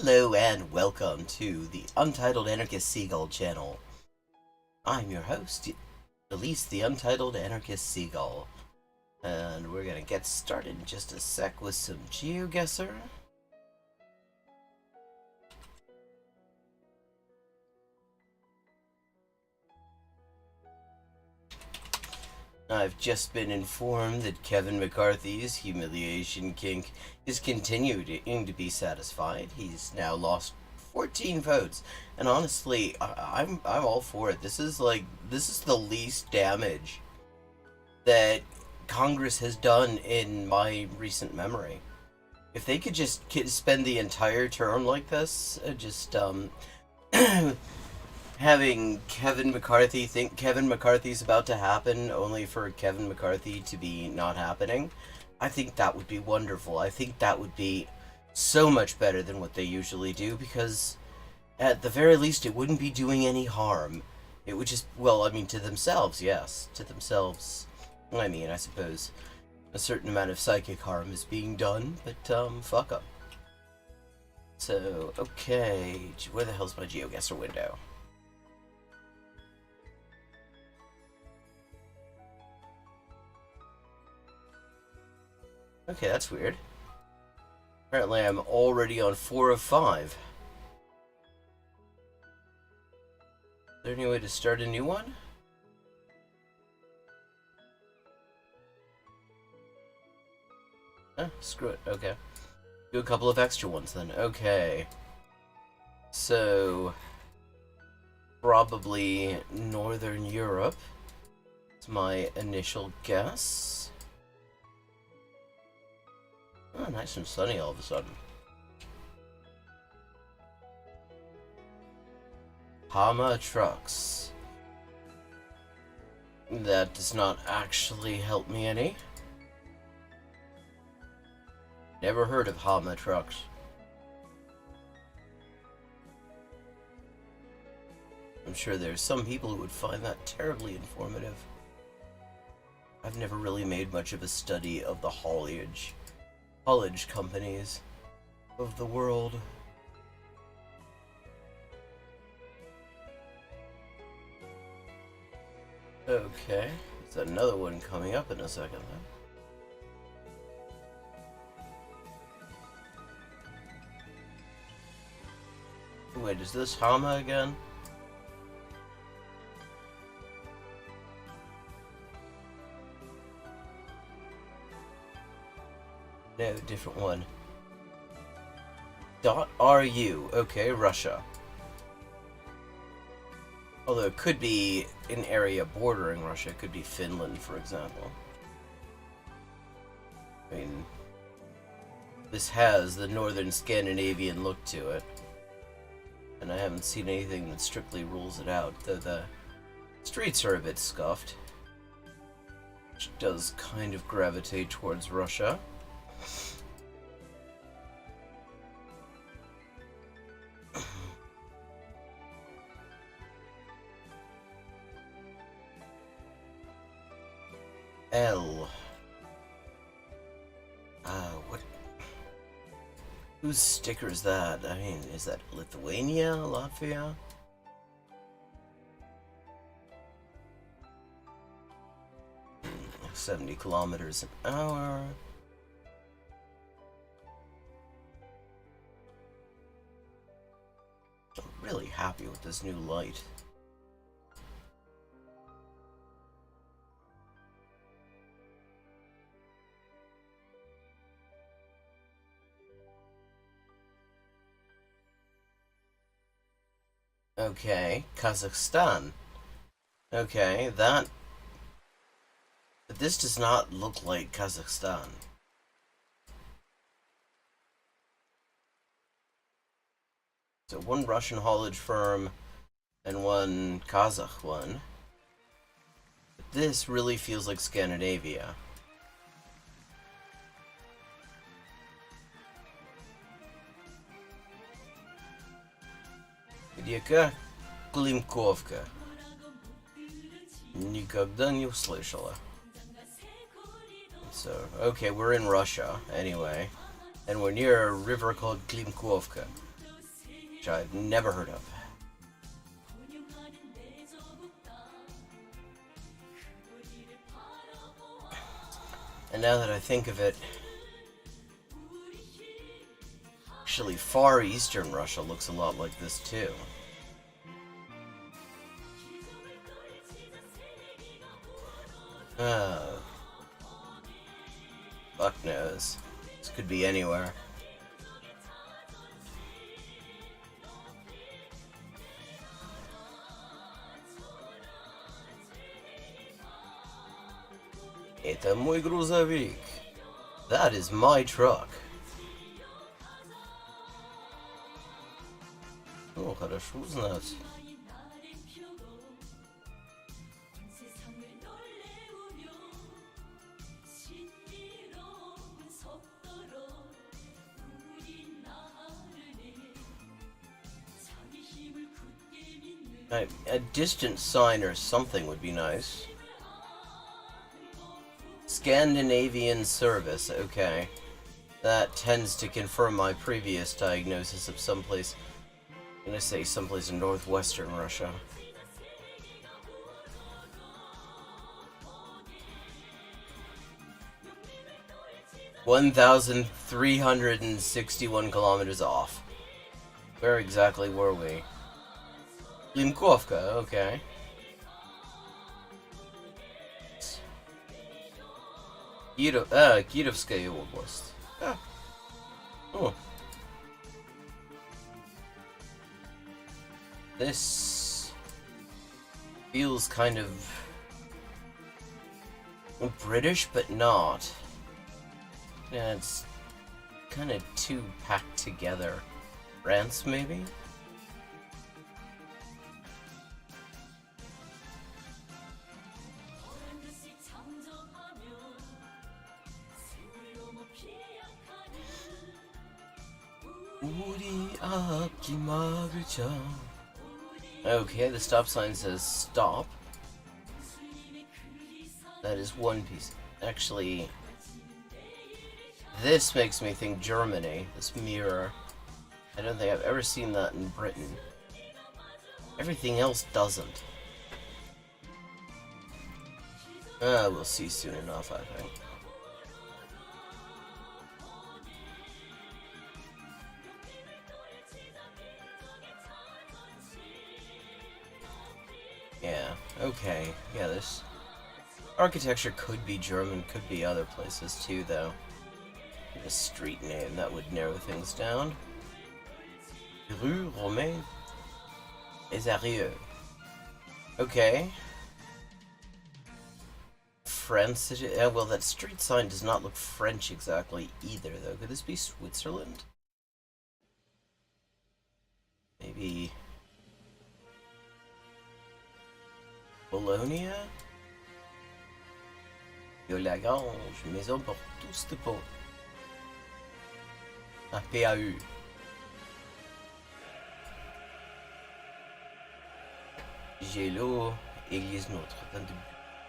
Hello and welcome to the Untitled Anarchist Seagull channel. I'm your host, Elise the Untitled Anarchist Seagull. And we're gonna get started in just a sec with some Geoguessr. I've just been informed that Kevin McCarthy's humiliation kink is continuing to be satisfied. He's now lost 14 votes, and honestly, I'm all for it. This is the least damage that Congress has done in my recent memory. If they could just spend the entire term like this, having Kevin McCarthy think Kevin McCarthy's about to happen only for Kevin McCarthy to be not happening, I think that would be wonderful. I think that would be so much better than what they usually do, because at the very least it wouldn't be doing any harm. It would just, well, I mean, to themselves, yes. To themselves. I mean, I suppose a certain amount of psychic harm is being done, but, fuck up. So, okay, where the hell's my Geoguessr window? Okay, that's weird. Apparently I'm already on 4 of 5. Is there any way to start a new one? Screw it. Okay. Do a couple of extra ones then. Okay. So, probably Northern Europe. It's my initial guess. Oh, nice and sunny all of a sudden. Hama trucks. That does not actually help me any. Never heard of Hama trucks. I'm sure there's some people who would find that terribly informative. I've never really made much of a study of the haulage companies of the world. Okay, there's another one coming up in a second then. Wait, is this Hama again? No, different one. .ru. Okay, Russia. Although it could be an area bordering Russia. It could be Finland, for example. I mean, this has the northern Scandinavian look to it. And I haven't seen anything that strictly rules it out, though the streets are a bit scuffed. Which does kind of gravitate towards Russia. L. What? Whose sticker is that? I mean, is that Lithuania? Latvia? 70 kilometers an hour. I'm really happy with this new light. Okay, Kazakhstan. Okay, that... But this does not look like Kazakhstan. So one Russian haulage firm and one Kazakh one. But this really feels like Scandinavia. Где-ка Климковка. Никогда не услышала. So, okay, we're in Russia, anyway. And we're near a river called Klimkovka. which I've never heard of. And now that I think of it, actually far eastern Russia looks a lot like this too. Fuck knows. This could be anywhere. Это мой грузовик. That is my truck. Ну, хорошо знать. A distant sign or something would be nice. Scandinavian service, okay. That tends to confirm my previous diagnosis of someplace. I'm gonna say someplace in northwestern Russia. (1,361 kilometers off. Where exactly were we? Limkovka, okay. Kirovskaya Oblast. Ah. Oh. This feels kind of British, but not. Yeah, it's kind of too packed together. France, maybe? Okay, the stop sign says stop. That is one piece. Actually, this makes me think Germany, this mirror. I don't think I've ever seen that in Britain. Everything else doesn't. We'll see soon enough, I think. Yeah, okay. Yeah, this architecture could be German, could be other places too, though. A street name, that would narrow things down. Rue Romain Ezarieux. Okay. France. Well, that street sign does not look French exactly either, though. Could this be Switzerland? Maybe Bologna? Yo Lagrange, maison pour tous de pot. Ah, PAU. Gélo, église Notre-Dame de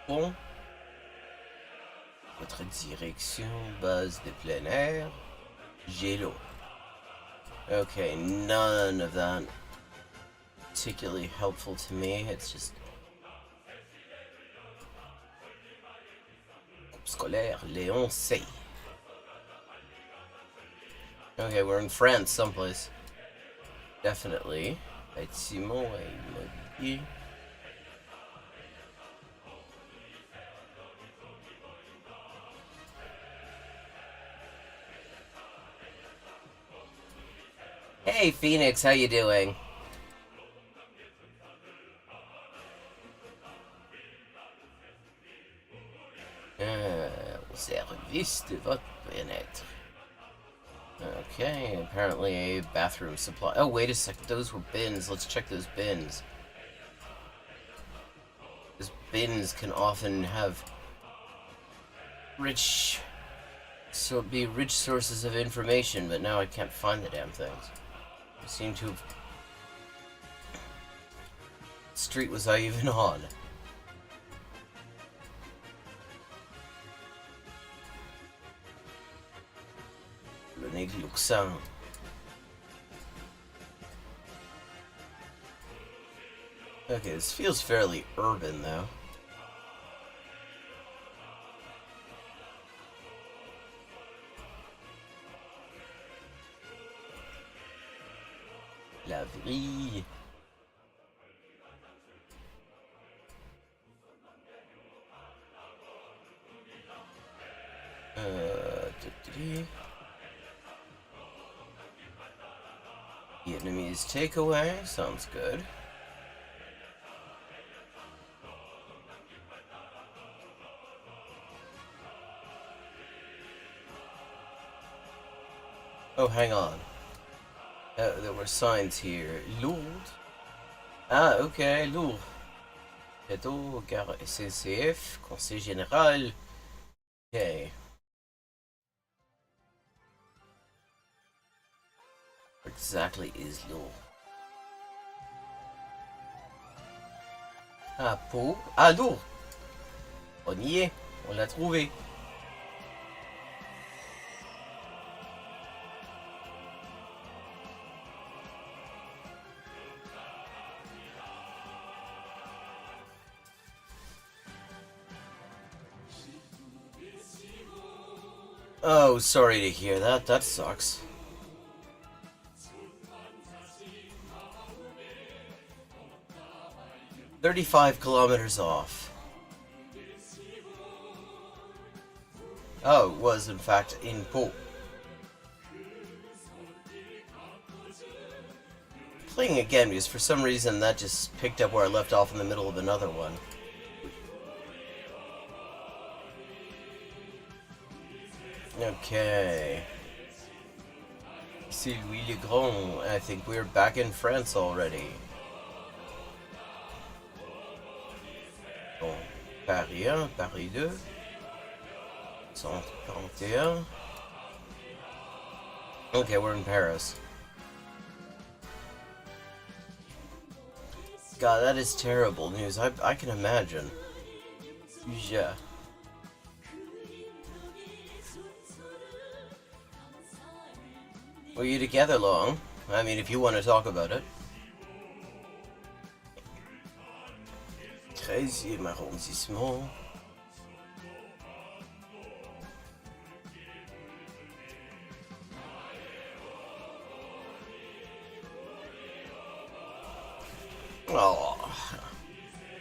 Bon. Votre direction, base de plein air. Gélo. Okay, none of that particularly helpful to me. It's just scolaire, Léon C. Okay, we're in France someplace. Definitely. Bâtiment et immobilier. Hey Phoenix, how you doing? Au service de votre bien-être. Okay, apparently a bathroom supply. Oh, wait a sec. Those were bins. Let's check those bins. Those bins can often have rich sources of information, but now I can't find the damn things. I seem to have... What street was I even on? Le Luxin. Okay, this feels fairly urban, though. La vie. Vietnamese takeaway, sounds good. Oh, hang on. There were signs here. Lourdes. Ah, okay, Lourdes. Cadeau, gare SNCF, Conseil Général. Okay. What exactly is Lourdes? Ah, Pau. Ah, Lourdes. On y est. On l'a trouvé. Oh, sorry to hear that. That sucks. "35 kilometers off." Oh, it was in fact in Pau. Playing again because for some reason that just picked up where I left off in the middle of another one. Okay. C'est Louis le Grand. I think we're back in France already. Bon, Paris 1, Paris 2. 141. Okay, we're in Paris. God, that is terrible news. I can imagine. Yeah. Were you together long? I mean, if you want to talk about it. 13e arrondissement. Oh,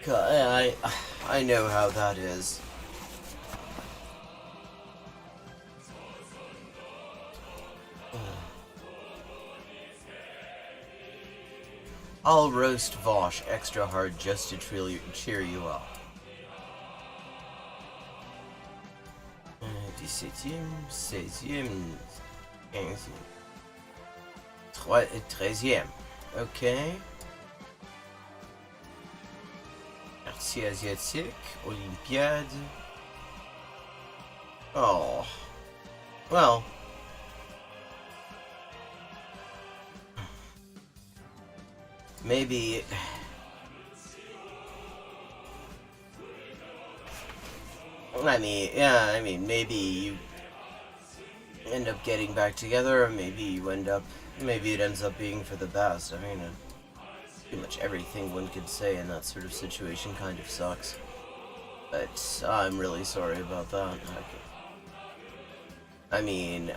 God, I know how that is. I'll roast Vosh extra hard just to cheer you up. 17e, 16e, 15e, 13e. Okay. Quartier asiatique, Olympiade. Oh. Well. Maybe... I mean, maybe you end up getting back together, or maybe it ends up being for the best. I mean, pretty much everything one could say in that sort of situation kind of sucks. But I'm really sorry about that. I mean,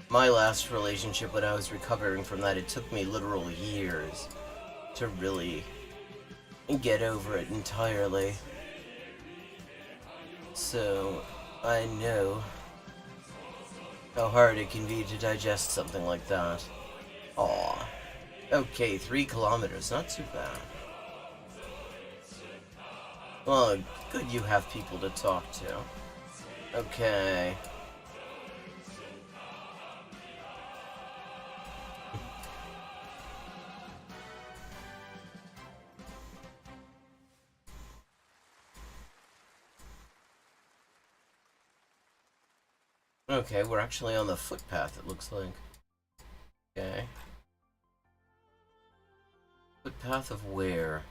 my last relationship, when I was recovering from that, it took me literal years to really get over it entirely. So, I know how hard it can be to digest something like that. Aw. Okay, 3 kilometers, not too bad. Well, good you have people to talk to. Okay. Okay, we're actually on the footpath, it looks like. Okay. Footpath of where?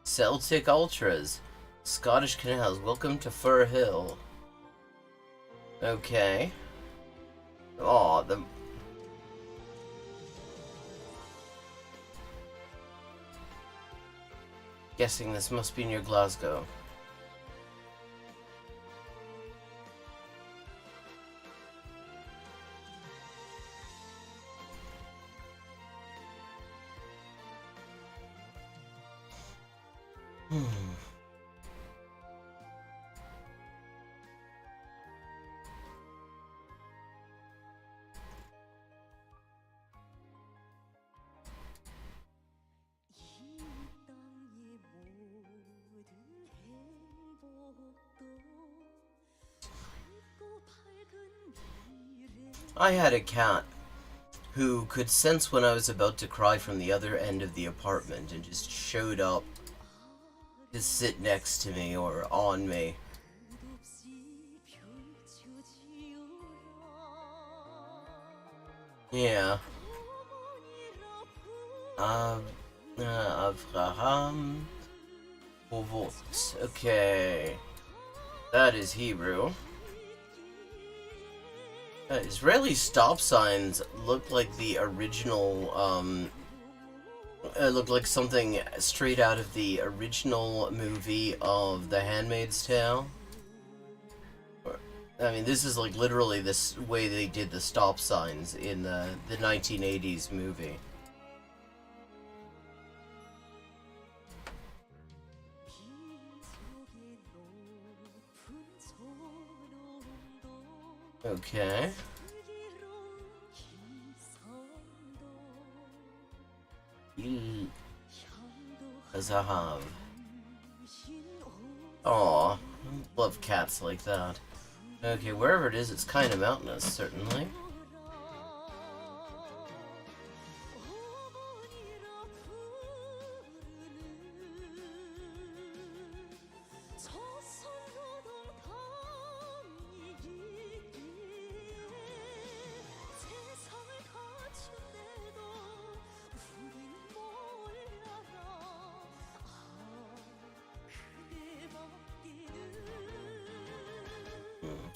Celtic Ultras. Scottish Canals. Welcome to Fir Hill. Okay. Aw, Guessing this must be near Glasgow. I had a cat who could sense when I was about to cry from the other end of the apartment and just showed up to sit next to me or on me. Yeah. Avraham Ovot. Okay. That is Hebrew. Israeli stop signs look like the original, look like something straight out of the original movie of The Handmaid's Tale. I mean, this is like literally this way they did the stop signs in the 1980s movie. Okay. Zahav. Aw, love cats like that. Okay, wherever it is, it's kind of mountainous, certainly.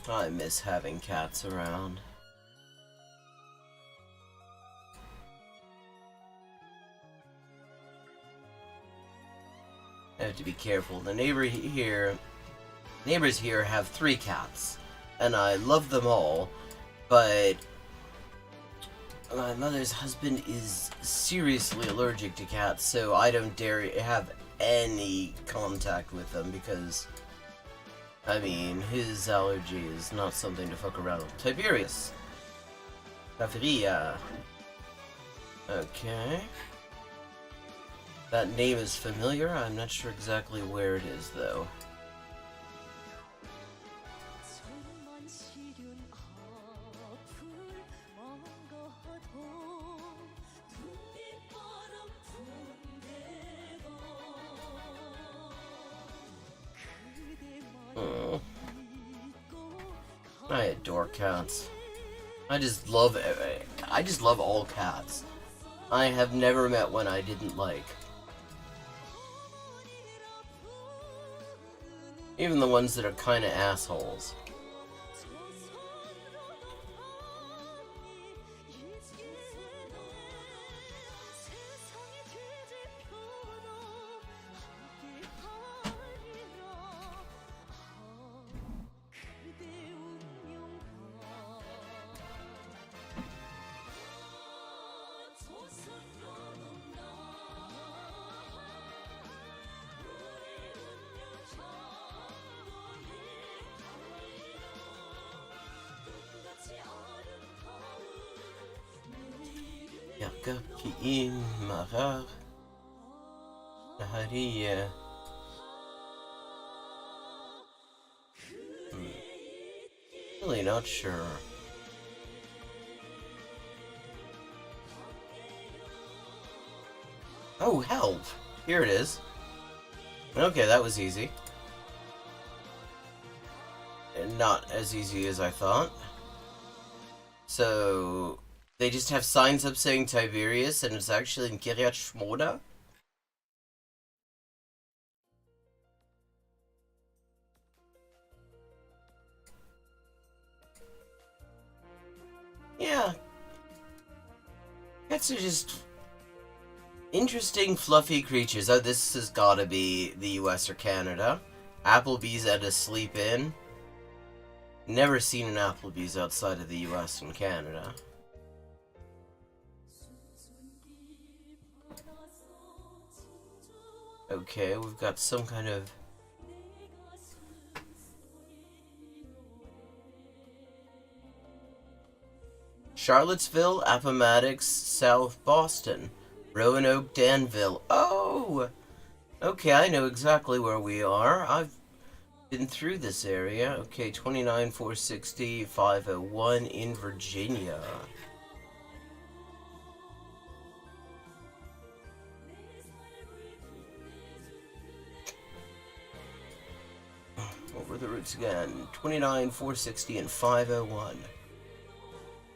I miss having cats around. I have to be careful. The neighbors here have 3 cats, and I love them all, but my mother's husband is seriously allergic to cats, so I don't dare have any contact with them because, I mean, his allergy is not something to fuck around with. Tiberius. Taveria. Okay. That name is familiar. I'm not sure exactly where it is, though. Oh. I adore cats. I just love all cats. I have never met one I didn't like. Even the ones that are kind of assholes. Yakapi'im marar Nahariya. Really not sure. Oh, help! Here it is. Okay, that was easy. And not as easy as I thought. So they just have signs up saying Tiberius, and it's actually in Kiryat Shmoda? Yeah. Cats are just Interesting fluffy creatures. Oh, this has gotta be the US or Canada. Applebee's at a sleep in. Never seen an Applebee's outside of the US and Canada. Okay, we've got some kind of... Charlottesville, Appomattox, South Boston. Roanoke, Danville. Oh! Okay, I know exactly where we are. I've been through this area. Okay, 29, 460, 501 in Virginia. What were the routes again? 29, 460, and 501.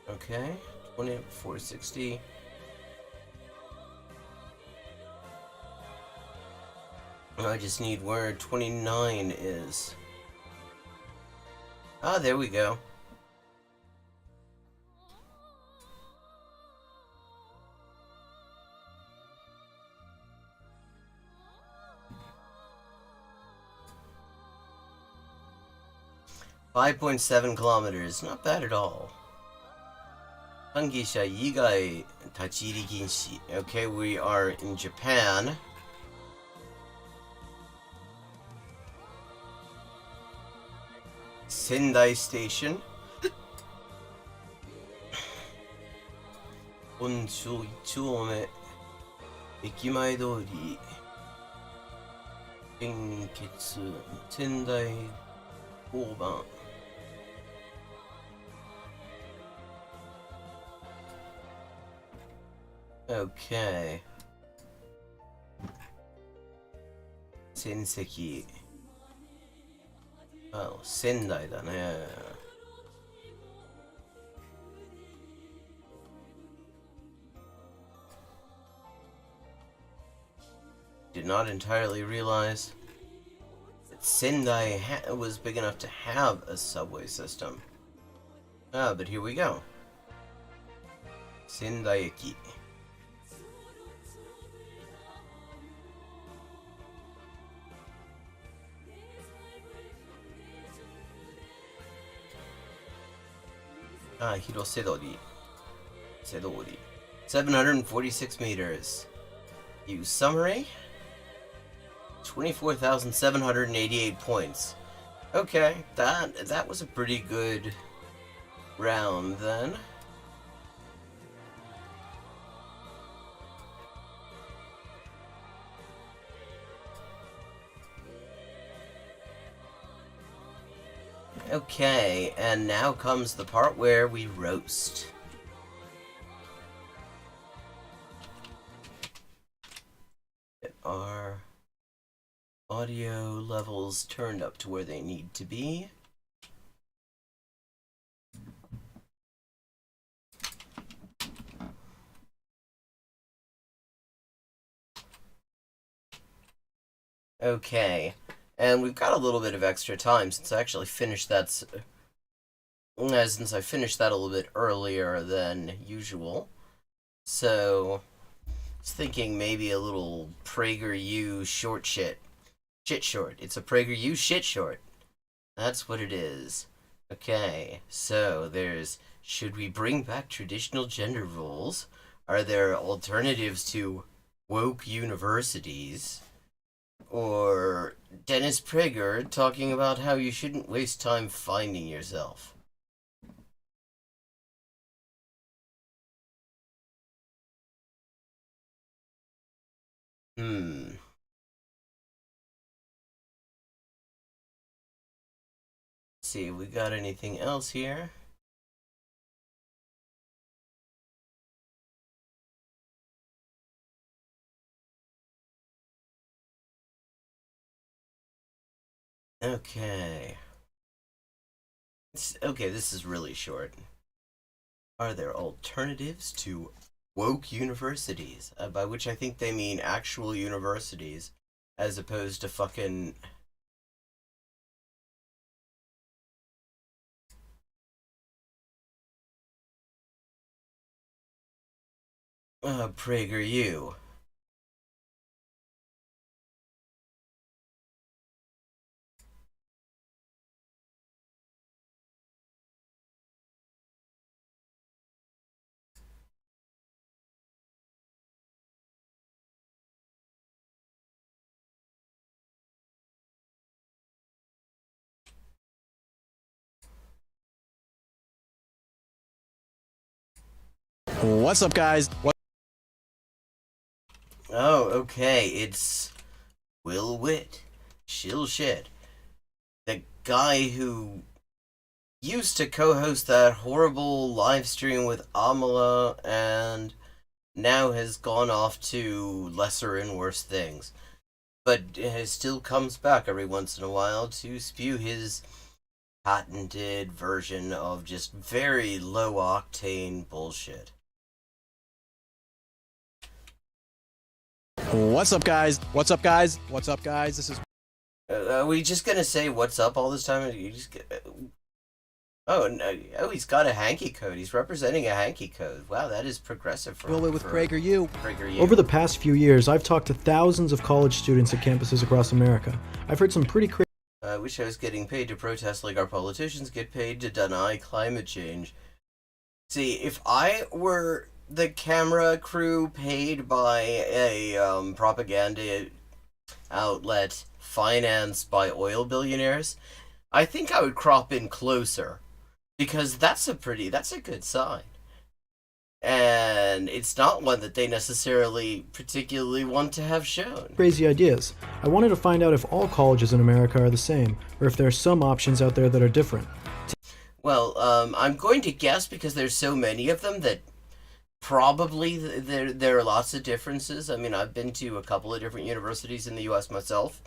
Okay, 20, 460. I just need where 29 is. Ah, there we go. .7 kilometers, not bad at all. Hangisha Yigai Tachiri Ginshi. Okay, we are in Japan. Sendai Station. Honshu 1丁目 駅前通り献血仙台交番 Okay. 戦績 Oh, 仙台だね Did not entirely realize that Sendai was big enough to have a subway system. Ah, but here we go. Sendai Eki. Ah, Hirosedori. Sedori. 746 meters. Use summary. 24,788 points. Okay, that was a pretty good round then. Okay, and now comes the part where we roast. Get our audio levels turned up to where they need to be. Okay, and we've got a little bit of extra time since I actually finished that. Since I finished that a little bit earlier than usual, so I was thinking maybe a little PragerU short shit short. It's a PragerU shit short. That's what it is. Okay, so there's should we bring back traditional gender roles? Are there alternatives to woke universities? Or Dennis Prager talking about how you shouldn't waste time finding yourself. Hmm. Let's see, we got anything else here? Okay. Okay, this is really short. Are there alternatives to woke universities? By which I think they mean actual universities, as opposed to fucking... PragerU. What's up, guys? Oh, okay, it's Will Witt. Shill shit. The guy who used to co-host that horrible live stream with Amala and now has gone off to lesser and worse things. But still comes back every once in a while to spew his patented version of just very low-octane bullshit. What's up, guys? What's up, guys? What's up, guys? This is... Are we just gonna say what's up all this time? You just oh, no. Oh, he's got a hanky code. He's representing a hanky code. Wow, that is progressive for Will with PragerU. Over the past few years, I've talked to thousands of college students at campuses across America. I've heard some pretty crazy... I wish I was getting paid to protest like our politicians get paid to deny climate change. See, if I were the camera crew paid by a propaganda outlet financed by oil billionaires, I think I would crop in closer. Because that's a good sign. And it's not one that they necessarily particularly want to have shown. Crazy ideas. I wanted to find out if all colleges in America are the same, or if there are some options out there that are different. Well, I'm going to guess because there's so many of them that probably there are lots of differences. I mean, I've been to a couple of different universities in the U.S. myself.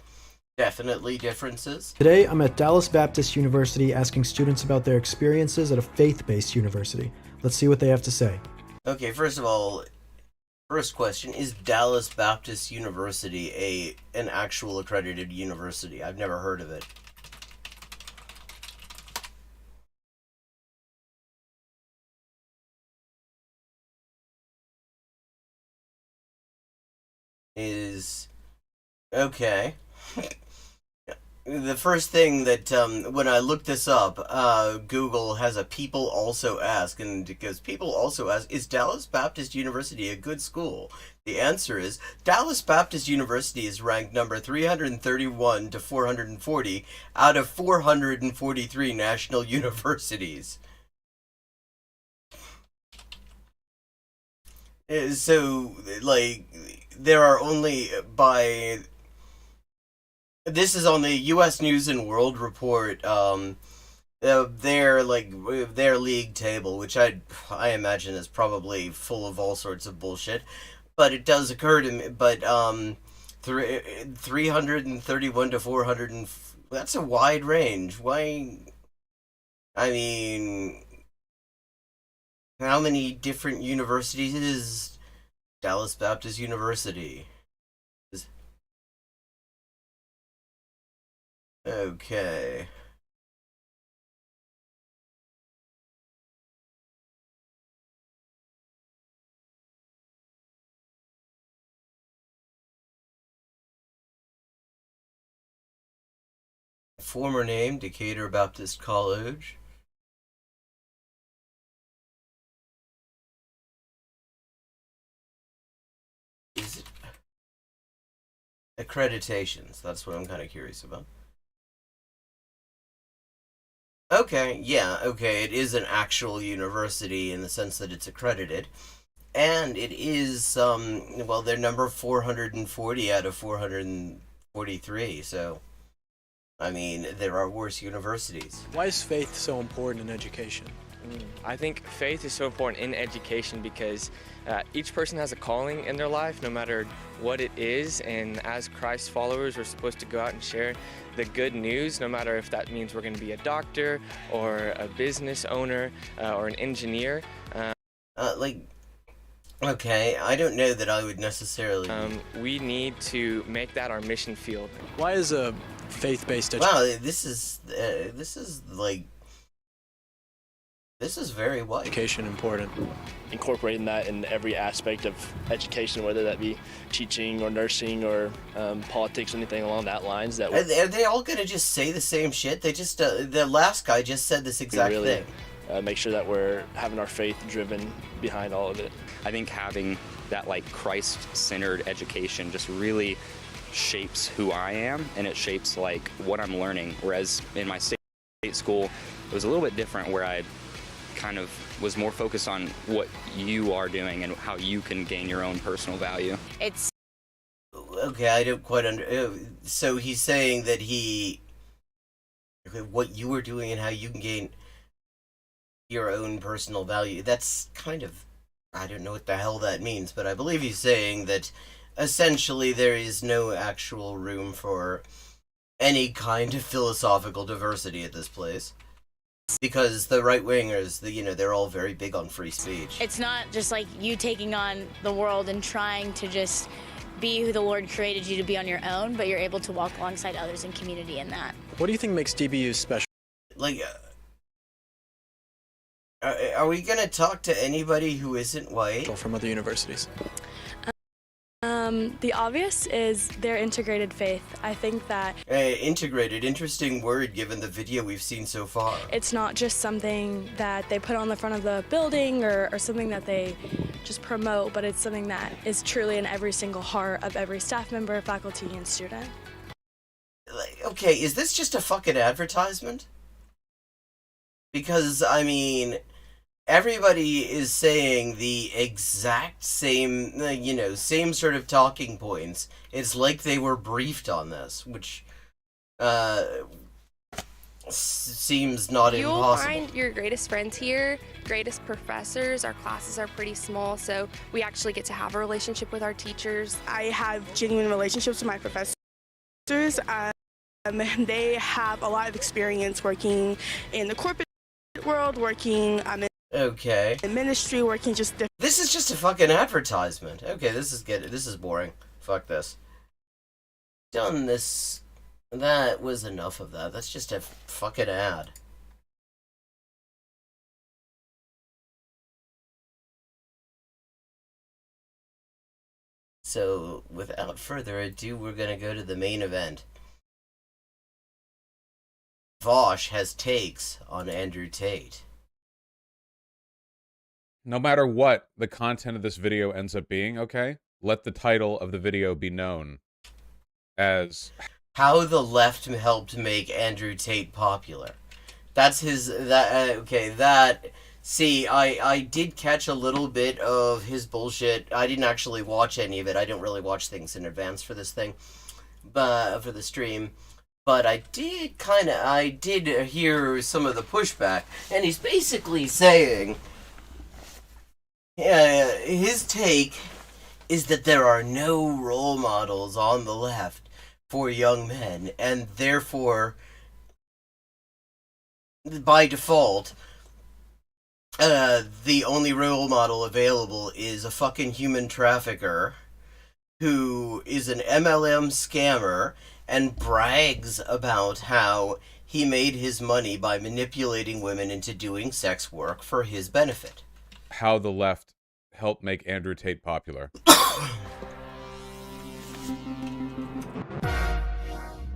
Definitely differences. Today, I'm at Dallas Baptist University asking students about their experiences at a faith-based university. Let's see what they have to say. Okay, first of all, first question, is Dallas Baptist University an actual accredited university? I've never heard of it. Okay. The first thing that, when I looked this up, Google has a people also ask, and because people also ask, is Dallas Baptist University a good school? The answer is, Dallas Baptist University is ranked number 331 to 440 out of 443 national universities. So, like, there are only by... This is on the U.S. News and World Report, their league table, which I imagine is probably full of all sorts of bullshit, but it does occur to me, but, 331 to 400, that's a wide range. Why, I mean, how many different universities is Dallas Baptist University? Okay. Former name, Decatur Baptist College. Is it accreditations? That's what I'm kind of curious about. Okay, yeah, okay, it is an actual university in the sense that it's accredited. And it is, well, they're number 440 out of 443, so, I mean, there are worse universities. Why is faith so important in education? I think faith is so important in education because each person has a calling in their life, no matter what it is, and as Christ followers, we're supposed to go out and share the good news, no matter if that means we're going to be a doctor or a business owner or an engineer. Okay, I don't know that I would necessarily... we need to make that our mission field. Why is a faith-based education... Wow, this is very wide. Education important. Incorporating that in every aspect of education, whether that be teaching or nursing or politics, anything along that lines. That are they all gonna just say the same shit? They just the last guy just said this exact thing. Make sure that we're having our faith driven behind all of it. I think having that like Christ-centered education just really shapes who I am, and it shapes like what I'm learning. Whereas in my state school, it was a little bit different, where I kind of was more focused on what you are doing and how you can gain your own personal value. It's Okay, I don't quite so he's saying that what you are doing and how you can gain your own personal value. That's kind of, I don't know what the hell that means, but I believe he's saying that essentially there is no actual room for any kind of philosophical diversity at this place. Because the right-wingers, they're all very big on free speech. it's not just like you taking on the world and trying to just be who the Lord created you to be on your own, but you're able to walk alongside others in community in that. What do you think makes DBUs special? Like, are we gonna talk to anybody who isn't white? From other universities? The obvious is their integrated faith. I think that Integrated, interesting word given the video we've seen so far. it's not just something that they put on the front of the building or something that they just promote, but it's something that is truly in every single heart of every staff member, faculty, and student. Okay, is this just a fucking advertisement? Because, I mean, everybody is saying the exact same, same sort of talking points. It's like they were briefed on this, which seems not You'll impossible. find your greatest friends here, greatest professors. Our classes are pretty small, so we actually get to have a relationship with our teachers. I have genuine relationships with my professors. They have a lot of experience working in the corporate world, working Okay. in ministry, working just different. This is just a fucking advertisement. Okay, this is boring. Fuck this. Done this. That was enough of that. That's just a fucking ad. So, without further ado, we're gonna go to the main event. Vosh has takes on Andrew Tate. No matter what the content of this video ends up being, okay, let the title of the video be known as How the Left Helped Make Andrew Tate Popular. That's his, see, I did catch a little bit of his bullshit. I didn't actually watch any of it. I don't really watch things in advance for this thing, but for the stream. But I did hear some of the pushback, and he's basically saying, his take is that there are no role models on the left for young men, and therefore, by default, the only role model available is a fucking human trafficker who is an MLM scammer and brags about how he made his money by manipulating women into doing sex work for his benefit. how the left helped make Andrew Tate popular.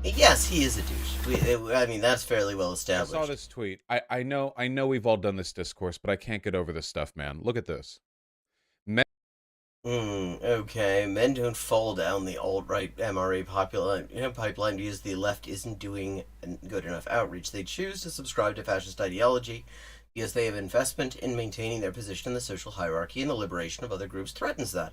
Yes, he is a douche. I mean, that's fairly well I established. saw this tweet. I know we've all done this discourse, but I can't get over this stuff, man. Look at this. Okay. Men don't fall down the alt-right MRA pipeline because the left isn't doing good enough outreach. They choose to subscribe to fascist ideology because they have investment in maintaining their position in the social hierarchy, and the liberation of other groups threatens that.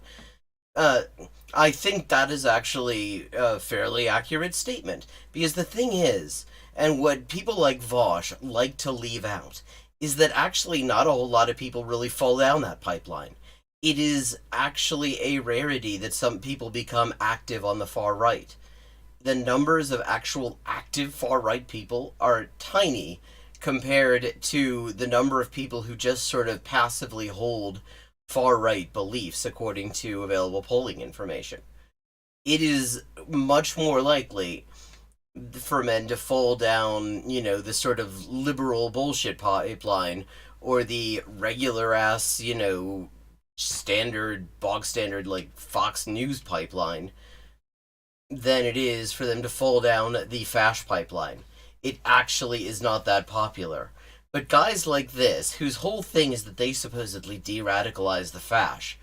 I think that is actually a fairly accurate statement, because the thing is, and what people like Vosh like to leave out, is that actually not a whole lot of people really fall down that pipeline. It is actually a rarity that some people become active on the far right. The numbers of actual active far right people are tiny compared to the number of people who just sort of passively hold far right beliefs according to available polling information. It is much more likely for men to fall down, the sort of liberal bullshit pipeline, or the regular ass, bog standard, like Fox News pipeline, than it is for them to fall down the fash pipeline. It actually is not that popular. But guys like this, whose whole thing is that they supposedly de-radicalize the fash,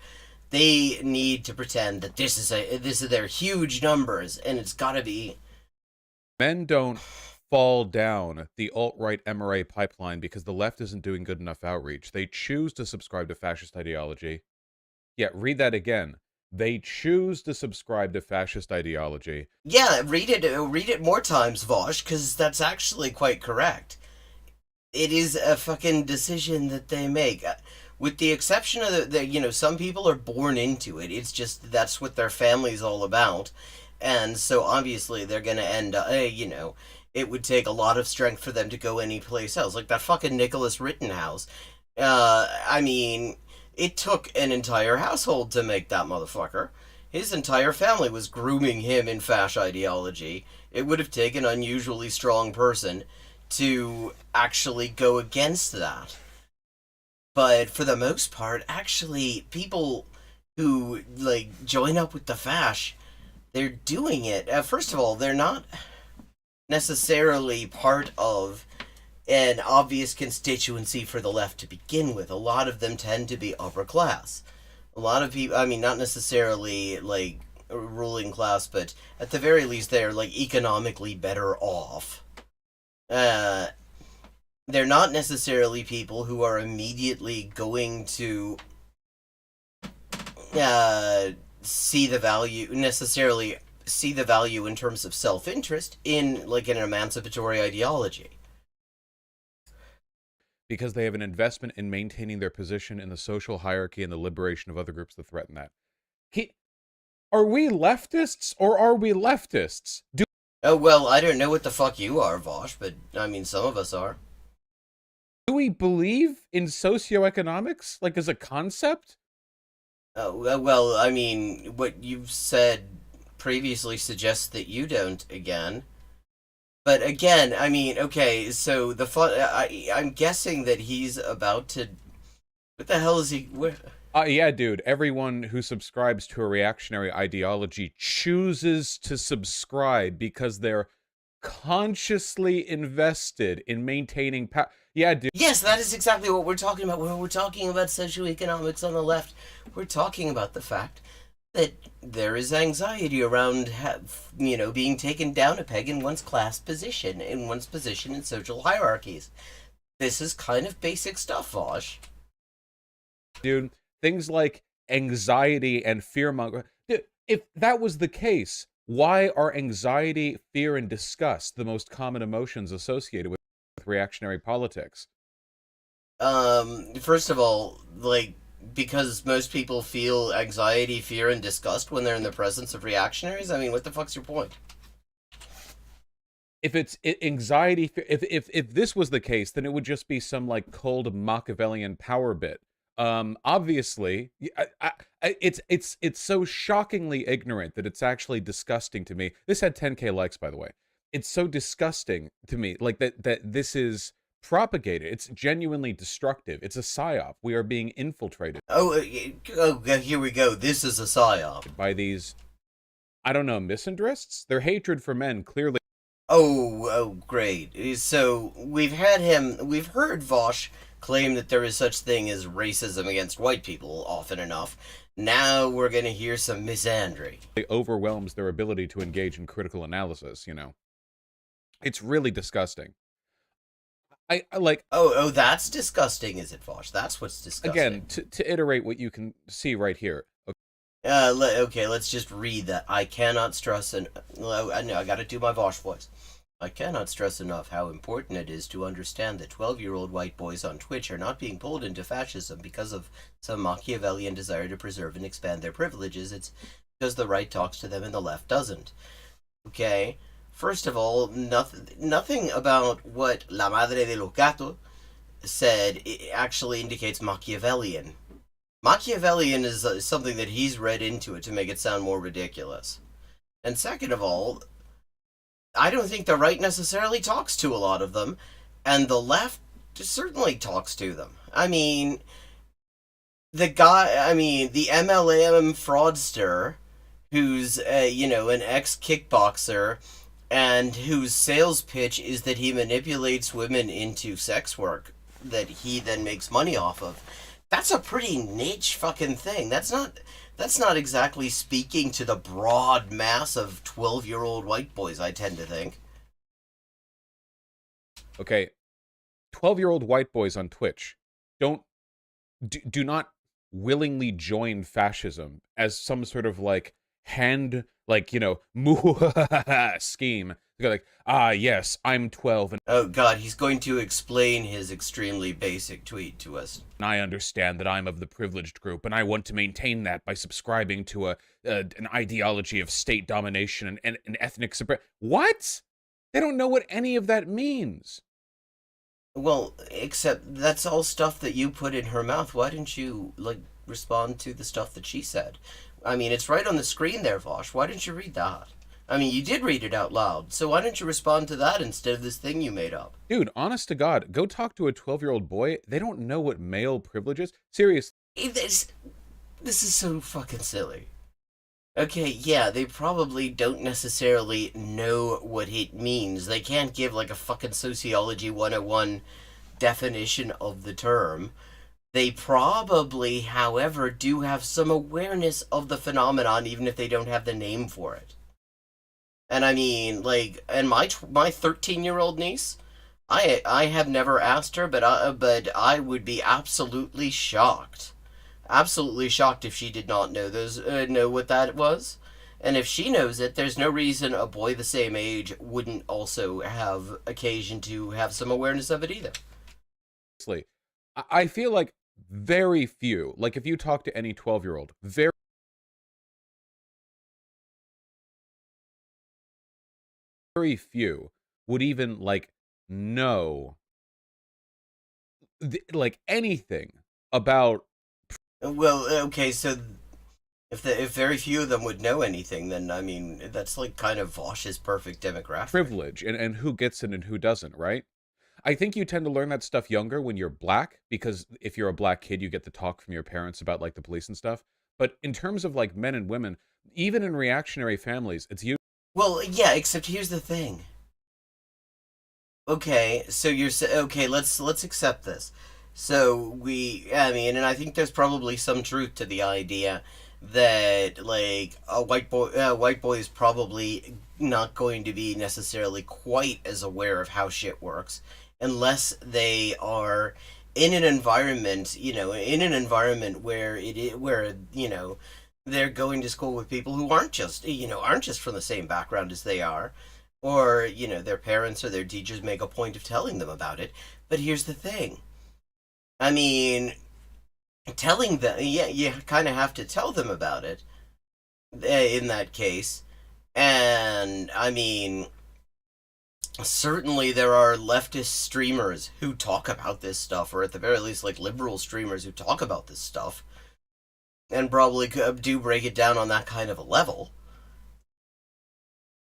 they need to pretend that this is their huge numbers, and it's gotta be. Men don't fall down the alt-right MRA pipeline because the left isn't doing good enough outreach. They choose to subscribe to fascist ideology. Yeah, read that again. They choose to subscribe to fascist ideology. Yeah, read it more times, Vosh, because that's actually quite correct. It is a fucking decision that they make. With the exception of some people are born into it. It's just that's what their family's all about. And so obviously they're going to end up, it would take a lot of strength for them to go anyplace else. Like that fucking Nicholas Rittenhouse. I mean, it took an entire household to make that motherfucker. His entire family was grooming him in fash ideology. It would have taken an unusually strong person to actually go against that. But for the most part, actually, people who, join up with the fash, they're doing it. First of all, they're not necessarily part of an obvious constituency for the left to begin with. A lot of them tend to be upper class. A lot of people, I mean, not necessarily, ruling class, but at the very least, they're, economically better off. They're not necessarily people who are immediately going to see the value in terms of self-interest in an emancipatory ideology. Because they have an investment in maintaining their position in the social hierarchy and the liberation of other groups that threaten that. Are we leftists or are we leftists? Oh, well, I don't know what the fuck you are, Vosh, but, I mean, some of us are. Do we believe in socioeconomics, as a concept? Oh, well, I mean, what you've said previously suggests that you don't, again. But again, I mean, okay, so I'm guessing that he's about to... What the hell is he... Yeah, dude, everyone who subscribes to a reactionary ideology chooses to subscribe because they're consciously invested in maintaining power. Yeah, dude. Yes, that is exactly what we're talking about. When we're talking about socioeconomics on the left, we're talking about the fact that there is anxiety around, being taken down a peg in one's class position, in one's position in social hierarchies. This is kind of basic stuff, Vosh. Dude, things like anxiety and fear-mongering. If that was the case, why are anxiety, fear, and disgust the most common emotions associated with reactionary politics? First of all, because most people feel anxiety, fear, and disgust when they're in the presence of reactionaries? I mean, what the fuck's your point? If it's anxiety, if this was the case, then it would just be some, cold Machiavellian power bit. Obviously, it's so shockingly ignorant that it's actually disgusting to me. This had 10K likes, by the way. It's so disgusting to me, that this is propagated. It's genuinely destructive. It's a psyop. We are being infiltrated. Oh, here we go. This is a psyop. By these, I don't know, misandrists? Their hatred for men clearly... Oh, great. So, we've heard Vosh claim that there is such thing as racism against white people often enough. Now we're gonna hear some misandry. It overwhelms their ability to engage in critical analysis, It's really disgusting. I like... Oh, that's disgusting, is it, Vosh? That's what's disgusting. Again, to iterate what you can see right here. Okay, let's just read that. I cannot stress I gotta do my Vosh voice. I cannot stress enough how important it is to understand that 12-year-old white boys on Twitch are not being pulled into fascism because of some Machiavellian desire to preserve and expand their privileges. It's because the right talks to them and the left doesn't. Okay? First of all, nothing about what La Madre de Locato said actually indicates Machiavellian. Machiavellian is something that he's read into it to make it sound more ridiculous. And second of all, I don't think the right necessarily talks to a lot of them, and the left certainly talks to them. I mean, the MLM fraudster, who's, an ex-kickboxer, and whose sales pitch is that he manipulates women into sex work that he then makes money off of. That's a pretty niche fucking thing. That's not exactly speaking to the broad mass of 12-year-old white boys, I tend to think. Okay, 12-year-old white boys on Twitch don't do not willingly join fascism as some sort of like scheme. They're like, ah, yes, I'm 12 and Oh god, he's going to explain his extremely basic tweet to us. I understand that I'm of the privileged group, and I want to maintain that by subscribing to an ideology of state domination and ethnic suppression. What? They don't know what any of that means. Well, except that's all stuff that you put in her mouth. Why didn't you, like, respond to the stuff that she said? I mean, it's right on the screen there, Vosh. Why didn't you read that? I mean, you did read it out loud, so why didn't you respond to that instead of this thing you made up? Dude, honest to God, go talk to a 12-year-old boy. They don't know what male privilege is. Seriously. This is so fucking silly. Okay, yeah, they probably don't necessarily know what it means. They can't give, like, a fucking Sociology 101 definition of the term. They probably, however, do have some awareness of the phenomenon, even if they don't have the name for it. And I mean, like, and my 13-year-old niece, I have never asked her, but I would be absolutely shocked if she did not know what that was. And if she knows it, there's no reason a boy the same age wouldn't also have occasion to have some awareness of it either. I feel like very few, like if you talk to any 12-year-old, very few would even like know like anything about. Well, okay, so if very few of them would know anything, then I mean that's like kind of Vosh's perfect demographic. Privilege and who gets it and who doesn't, right? I think you tend to learn that stuff younger when you're black, because if you're a black kid, you get to talk from your parents about like the police and stuff. But in terms of like men and women, even in reactionary families, it's you. Well, yeah, except here's the thing. Okay, so okay, let's accept this. So I mean, and I think there's probably some truth to the idea that like a white boy is probably not going to be necessarily quite as aware of how shit works unless they are in an environment, where they're going to school with people who aren't just from the same background as they are, or their parents or their teachers make a point of telling them about it. But here's the thing. I mean, telling them, yeah, you kind of have to tell them about it in that case. And I mean, certainly there are leftist streamers who talk about this stuff, or at the very least like liberal streamers who talk about this stuff and probably do break it down on that kind of a level.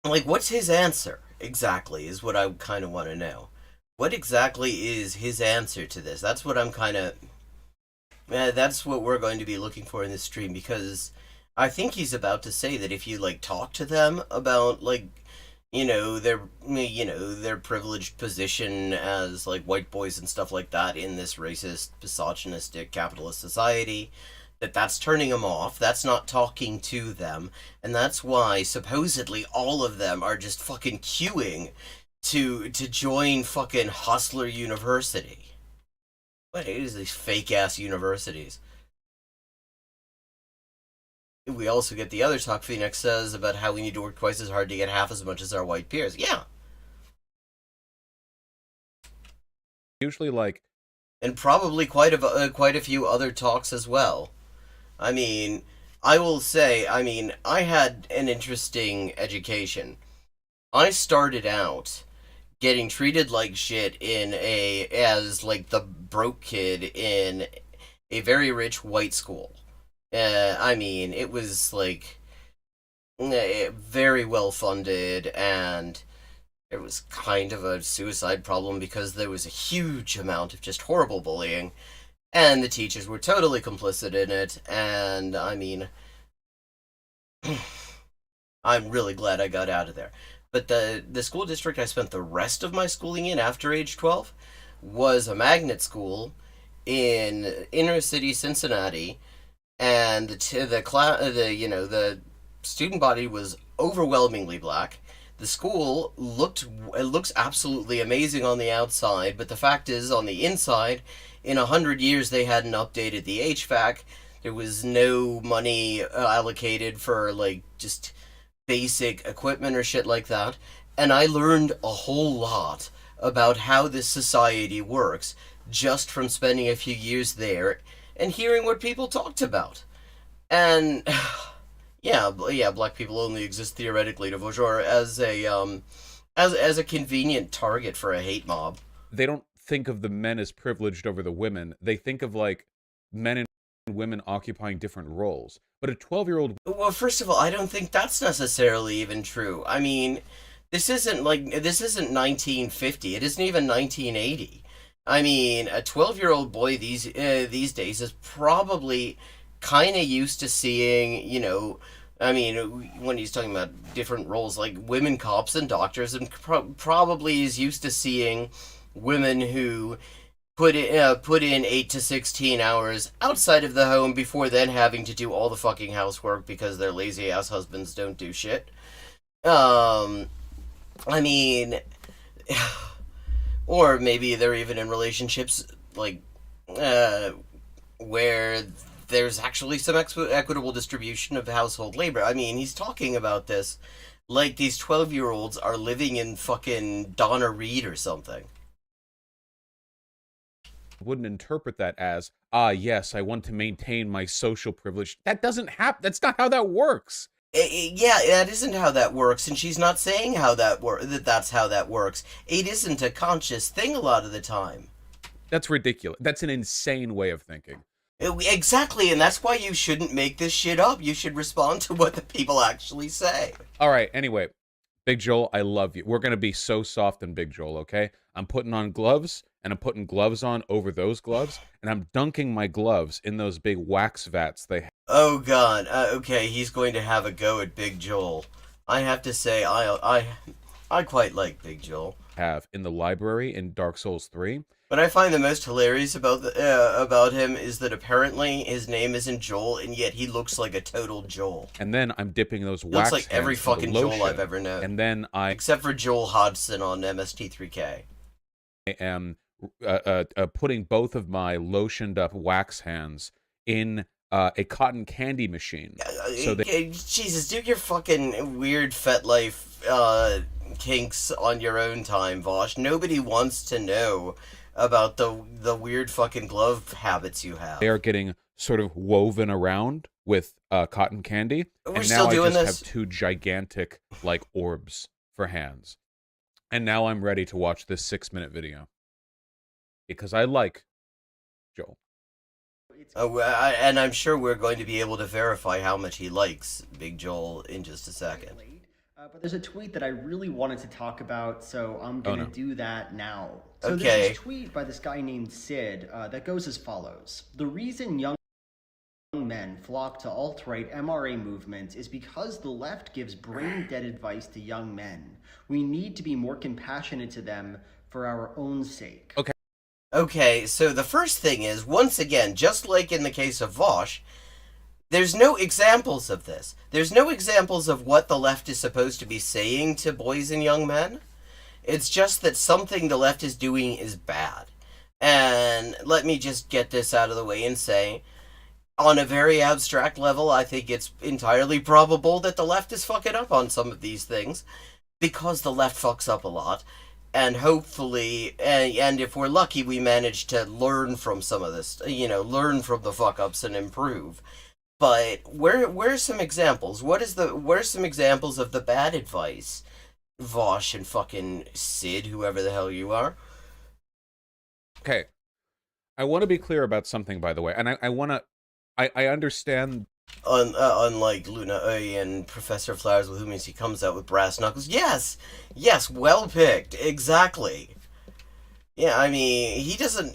Like, what's his answer exactly is what I kind of want to know. What exactly is his answer to this? That's what I'm kind of... that's what we're going to be looking for in this stream, because I think he's about to say that if you, like, talk to them about, like, their privileged position as, like, white boys and stuff like that in this racist, misogynistic, capitalist society, that's turning them off, that's not talking to them, and that's why supposedly all of them are just fucking queuing to join fucking Hustler University. What is these fake-ass universities? We also get the other talk Phoenix says about how we need to work twice as hard to get half as much as our white peers. Yeah. Usually like... And probably quite a few other talks as well. I mean, I will say, I had an interesting education. I started out getting treated like shit as like the broke kid in a very rich white school. I mean, it was like very well funded, and it was kind of a suicide problem because there was a huge amount of just horrible bullying. And the teachers were totally complicit in it, and I mean, I'm really glad I got out of there. But the school district I spent the rest of my schooling in after age 12 was a magnet school in inner city Cincinnati, and the student body was overwhelmingly black. The school looks absolutely amazing on the outside, but the fact is, on the inside, in 100 years they hadn't updated the HVAC. There was no money allocated for like just basic equipment or shit like that. And I learned a whole lot about how this society works just from spending a few years there and hearing what people talked about. And yeah, black people only exist theoretically to Vaujour as a convenient target for a hate mob. They don't think of the men as privileged over the women. They think of like men and women occupying different roles. But a 12-year-old... Well, first of all, I don't think that's necessarily even true. I mean, this isn't 1950. It isn't even 1980. I mean, a 12-year-old boy these days is probably kind of used to seeing, you know, I mean, when he's talking about different roles like women cops and doctors, and probably is used to seeing women who put in 8 to 16 hours outside of the home before then having to do all the fucking housework because their lazy ass husbands don't do shit. I mean, or maybe they're even in relationships like where there's actually some equitable distribution of household labor. I mean, he's talking about this like these 12-year-olds are living in fucking Donna Reed or something. Wouldn't interpret that as, yes, I want to maintain my social privilege. That doesn't happen. That's not how that works. Yeah, that isn't how that works, and she's not saying that's how that works. It isn't a conscious thing a lot of the time. That's ridiculous. That's an insane way of thinking. Exactly, and that's why you shouldn't make this shit up. You should respond to what the people actually say. All right, anyway, Big Joel, I love you. We're going to be so soft in Big Joel, okay? I'm putting on gloves, and I'm putting gloves on over those gloves, and I'm dunking my gloves in those big wax vats they have. Oh, God. Okay, he's going to have a go at Big Joel. I have to say, I quite like Big Joel. Have in the library in Dark Souls 3. What I find the most hilarious about him is that apparently his name isn't Joel, and yet he looks like a total Joel. And then I'm dipping those Looks wax like every fucking Joel I've ever known. And then except for Joel Hodgson on MST3K. I am putting both of my lotioned up wax hands in a cotton candy machine. So Jesus, do your fucking weird FetLife kinks on your own time, Vosh. Nobody wants to know about the weird fucking glove habits you have. They are getting sort of woven around with cotton candy. We're and still now doing I just this? have two gigantic like orbs for hands. And now I'm ready to watch this 6-minute video. Because I like Joel. And I'm sure we're going to be able to verify how much he likes Big Joel in just a second. But there's a tweet that I really wanted to talk about, so I'm going to do that now. So Okay. there's this tweet by this guy named Sid that goes as follows. The reason young men flock to alt-right MRA movements is because the left gives brain-dead advice to young men. We need to be more compassionate to them for our own sake. Okay, so the first thing is, once again, just like in the case of Vosh, there's no examples of this. There's no examples of what the left is supposed to be saying to boys and young men. It's just that something the left is doing is bad. And let me just get this out of the way and say, on a very abstract level, I think it's entirely probable that the left is fucking up on some of these things, because the left fucks up a lot. And hopefully, and if we're lucky, we manage to learn from some of this, learn from the fuck-ups and improve. But where's some examples? Where's some examples of the bad advice? Vosh and fucking Sid, whoever the hell you are. Okay. I want to be clear about something, by the way. And I understand... Unlike Luna and Professor Flowers, with whom he comes out with brass knuckles. Yes, well picked, exactly. Yeah, I mean, he doesn't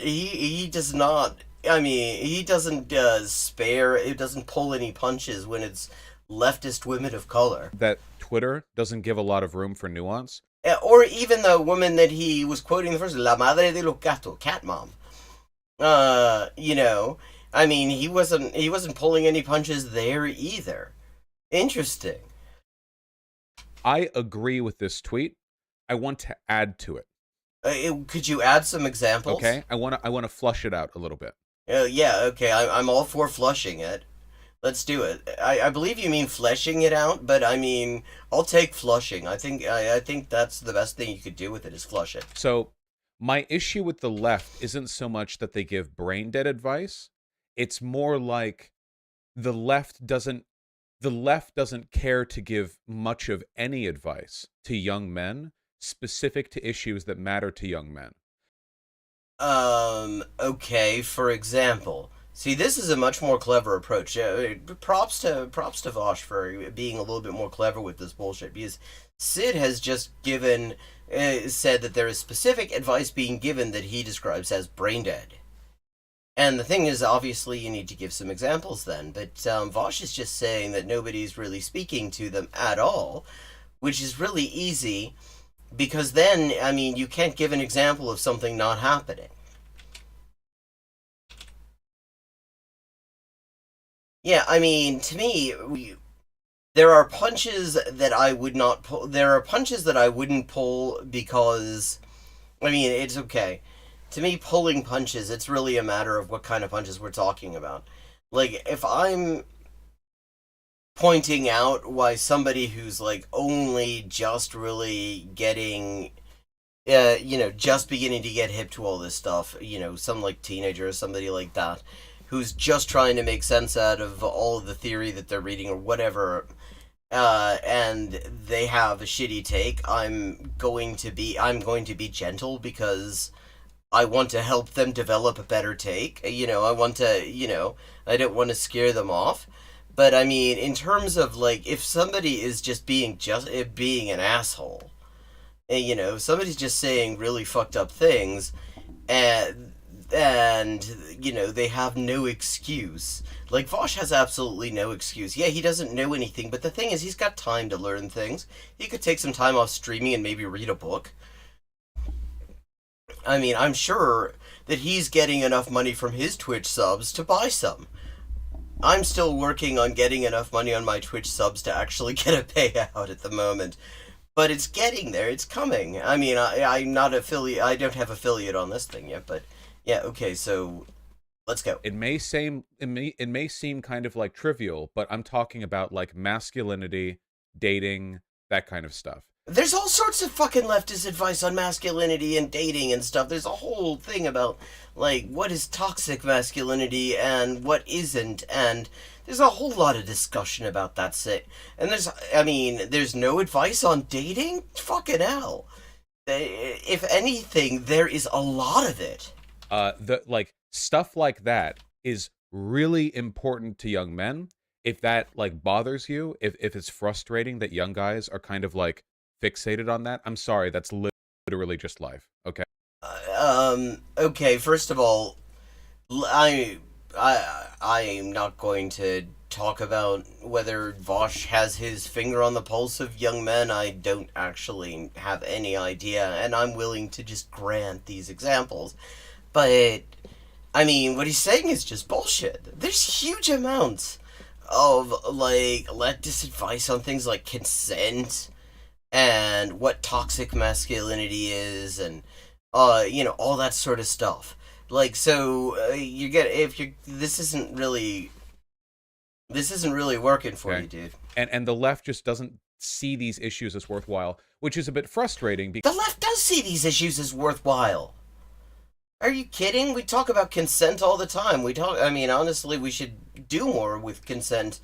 spare. It doesn't pull any punches when it's leftist women of color. That Twitter doesn't give a lot of room for nuance. Or even the woman that he was quoting the first, La Madre de los Gatos, Cat Mom. I mean, he wasn't pulling any punches there either. Interesting. I agree with this tweet. I want to add to it. Could you add some examples? Okay, I want to flush it out a little bit. Yeah, okay, I'm all for flushing it. Let's do it. I believe you mean fleshing it out, but I mean, I'll take flushing. I think that's the best thing you could do with it is flush it. So, my issue with the left isn't so much that they give brain dead advice. It's more like the left doesn't care to give much of any advice to young men specific to issues that matter to young men. Okay, for example. See, this is a much more clever approach. Props to Vosh for being a little bit more clever with this bullshit, because Sid has just said that there is specific advice being given that he describes as brain dead. And the thing is, obviously, you need to give some examples then, but Vosh is just saying that nobody's really speaking to them at all, which is really easy, because then, I mean, you can't give an example of something not happening. Yeah, I mean, to me, there are punches that I would not pull. There are punches that I wouldn't pull because, I mean, it's okay. To me, pulling punches, it's really a matter of what kind of punches we're talking about. Like, if I'm pointing out why somebody who's, like, only just really getting, just beginning to get hip to all this stuff, some, like, teenager or somebody like that, who's just trying to make sense out of all of the theory that they're reading or whatever, and they have a shitty take, I'm going to be gentle because I want to help them develop a better take. I want to, I don't want to scare them off. But I mean, in terms of like, if somebody is just being an asshole, and, somebody's just saying really fucked up things, and they have no excuse. Like, Vosh has absolutely no excuse. Yeah, he doesn't know anything, but the thing is, he's got time to learn things. He could take some time off streaming and maybe read a book. I mean, I'm sure that he's getting enough money from his Twitch subs to buy some. I'm still working on getting enough money on my Twitch subs to actually get a payout at the moment. But it's getting there, it's coming. I mean, I'm not I don't have affiliate on this thing yet, but yeah, okay, so let's go. It may seem kind of like trivial, but I'm talking about like masculinity, dating, that kind of stuff. There's all sorts of fucking leftist advice on masculinity and dating and stuff. There's a whole thing about, like, what is toxic masculinity and what isn't, and there's a whole lot of discussion about that shit. And there's no advice on dating? Fucking hell. If anything, there is a lot of it. Stuff like that is really important to young men. If that, like, bothers you, if it's frustrating that young guys are kind of, like, fixated on that, I'm sorry, that's literally just life, okay? Okay, first of all, I am not going to talk about whether Vosh has his finger on the pulse of young men. I don't actually have any idea, and I'm willing to just grant these examples. But, I mean, what he's saying is just bullshit. There's huge amounts of, like, leftist advice on things like consent, and what toxic masculinity is, and all that sort of stuff. Like, so this isn't really working for you, dude. And the left just doesn't see these issues as worthwhile, which is a bit frustrating because the left does see these issues as worthwhile. Are you kidding? We talk about consent all the time. Honestly, we should do more with consent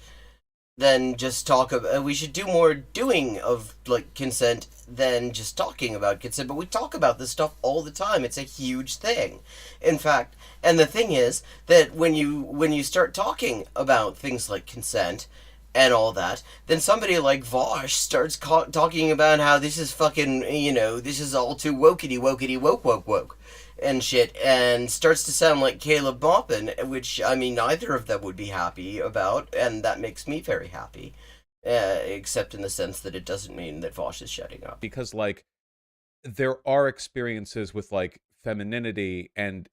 than just talk about. We should do more doing of, like, consent than just talking about consent. But we talk about this stuff all the time. It's a huge thing. In fact, and the thing is that when you start talking about things like consent and all that, then somebody like Vosh starts talking about how this is fucking, this is all too wokety woke and shit, and starts to sound like Caleb Maupin, which, I mean, neither of them would be happy about, and that makes me very happy, except in the sense that it doesn't mean that Vosh is shutting up. Because, like, there are experiences with, like, femininity and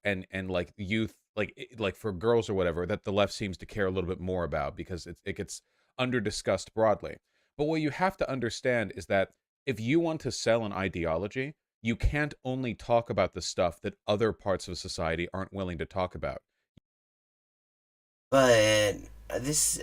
like youth, like for girls or whatever, that the left seems to care a little bit more about because it gets under discussed broadly. But what you have to understand is that if you want to sell an ideology, you can't only talk about the stuff that other parts of society aren't willing to talk about. But this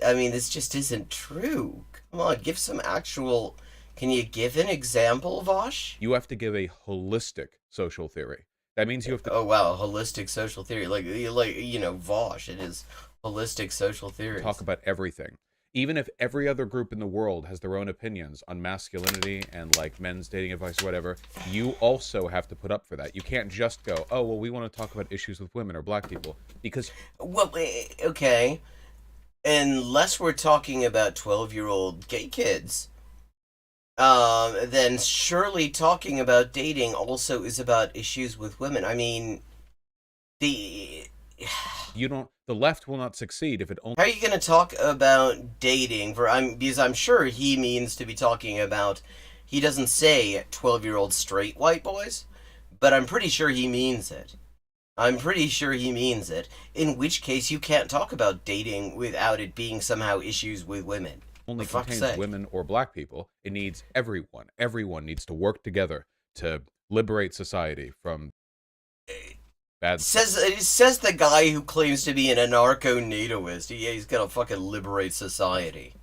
just isn't true. Come on, give some actual. Can you give an example, Vosh? You have to give a holistic social theory. That means you have to. Oh wow, holistic social theory, like Vosh. It is holistic social theory. Talk about everything. Even if every other group in the world has their own opinions on masculinity and like men's dating advice or whatever, you also have to put up for that. You can't just go, oh, well, we want to talk about issues with women or black people, because... Well, okay. Unless we're talking about 12-year-old gay kids, then surely talking about dating also is about issues with women. I mean, the left will not succeed if it only... How are you going to talk about dating because I'm sure he means to be talking about, he doesn't say 12-year-old straight white boys, but I'm pretty sure he means it. In which case you can't talk about dating without it being somehow issues with women. Only contains women or black people. It needs everyone. Everyone needs to work together to liberate society from bad stuff. It says the guy who claims to be an anarcho-NATOist. He's gonna fucking liberate society.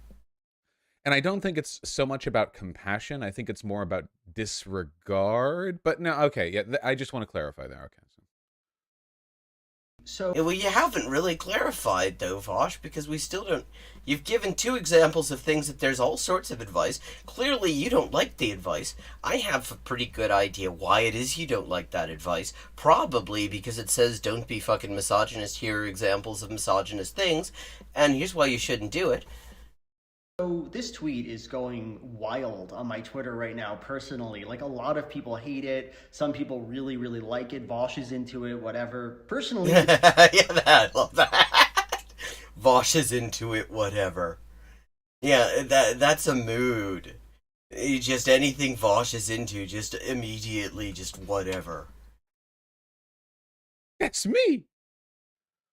And I don't think it's so much about compassion. I think it's more about disregard. But no, okay, yeah, I just want to clarify there. Okay. So, well, you haven't really clarified, though, Vosh, because we still don't... You've given 2 examples of things that there's all sorts of advice. Clearly, you don't like the advice. I have a pretty good idea why it is you don't like that advice. Probably because it says don't be fucking misogynist. Here are examples of misogynist things, and here's why you shouldn't do it. So this tweet is going wild on my Twitter right now, personally. Like, a lot of people hate it. Some people really, really like it. Vosh is into it, whatever. Personally... Yeah, love that. Vosh is into it, whatever. Yeah, that's a mood. Just anything Vosh is into, just immediately, just whatever. That's me!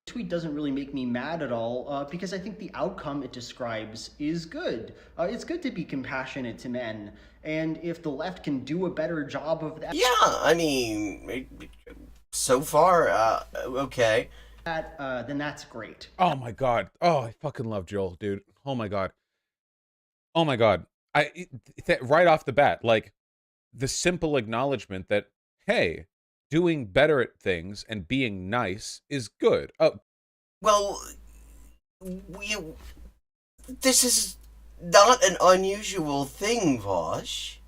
Tweet doesn't really make me mad at all, because I think the outcome it describes is good. It's good to be compassionate to men, and if the left can do a better job of that... Yeah, I mean, so far, okay. Then that's great. Oh my god. Oh, I fucking love Joel, dude. Oh my god. Oh my god. Right off the bat, like, the simple acknowledgement that, hey, doing better at things and being nice is good. Oh, well, this is not an unusual thing, Vosh.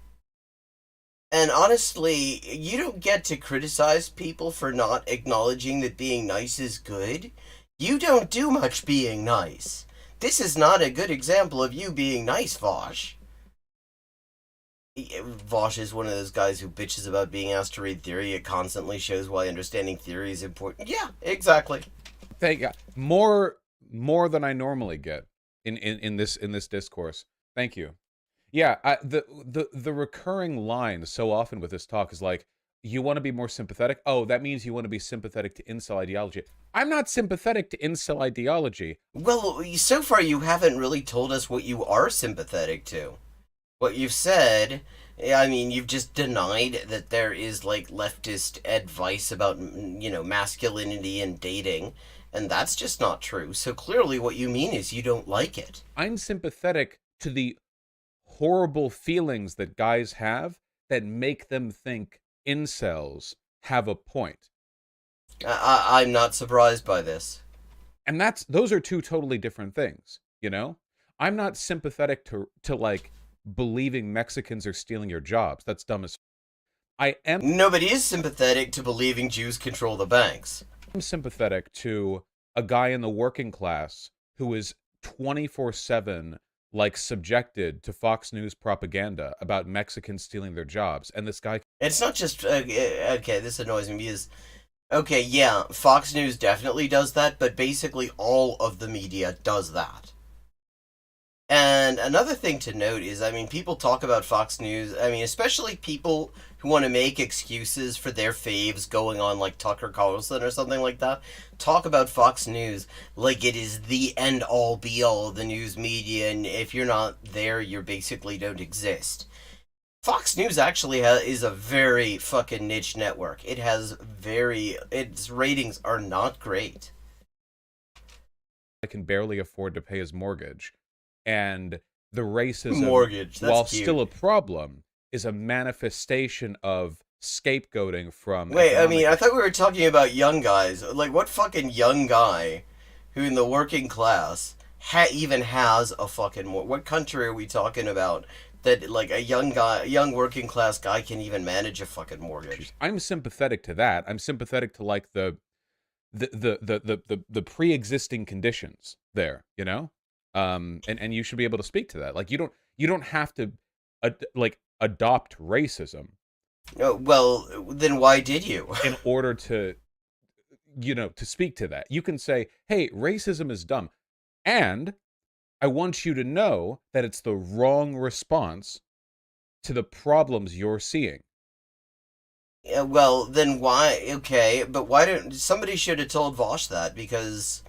And honestly, you don't get to criticize people for not acknowledging that being nice is good. You don't do much being nice. This is not a good example of you being nice, Vosh. Vosh is one of those guys who bitches about being asked to read theory. It constantly shows why understanding theory is important. Yeah, exactly. Thank God. More than I normally get in this discourse. Thank you. Yeah, the recurring line so often with this talk is like, you want to be more sympathetic? Oh, that means you want to be sympathetic to incel ideology. I'm not sympathetic to incel ideology. Well, so far you haven't really told us what you are sympathetic to. What you've said, I mean, you've just denied that there is, like, leftist advice about, masculinity and dating, and that's just not true. So clearly what you mean is you don't like it. I'm sympathetic to the horrible feelings that guys have that make them think incels have a point. I'm not surprised by this. And those are 2 totally different things, you know? I'm not sympathetic to like, believing Mexicans are stealing your jobs. That's dumb as... I am... Nobody is sympathetic to believing Jews control the banks. I'm sympathetic to a guy in the working class who is 24/7, like, subjected to Fox News propaganda about Mexicans stealing their jobs. And this guy... It's not just... okay, this annoys me because... Okay, yeah, Fox News definitely does that, but basically all of the media does that. And another thing to note is, I mean, people talk about Fox News. I mean, especially people who want to make excuses for their faves going on like Tucker Carlson or something like that. Talk about Fox News like it is the end all be all of the news media, and if you're not there, you basically don't exist. Fox News actually is a very fucking niche network. Its ratings are not great. I can barely afford to pay his mortgage. And the racism, mortgage, that's while cute. Still a problem, is a manifestation of scapegoating from... Wait, I mean, I thought we were talking about young guys. Like, what fucking young guy who in the working class even has a fucking... What country are we talking about that, like, a young working class guy can even manage a fucking mortgage? I'm sympathetic to that. I'm sympathetic to, like, the pre-existing conditions there, you know? And you should be able to speak to that. Like, you don't have to adopt racism. Oh, well, then why did you? In order to, to speak to that. You can say, hey, racism is dumb. And I want you to know that it's the wrong response to the problems you're seeing. Yeah, well, then why? Okay, but why don't somebody should have told Vosh that? Because,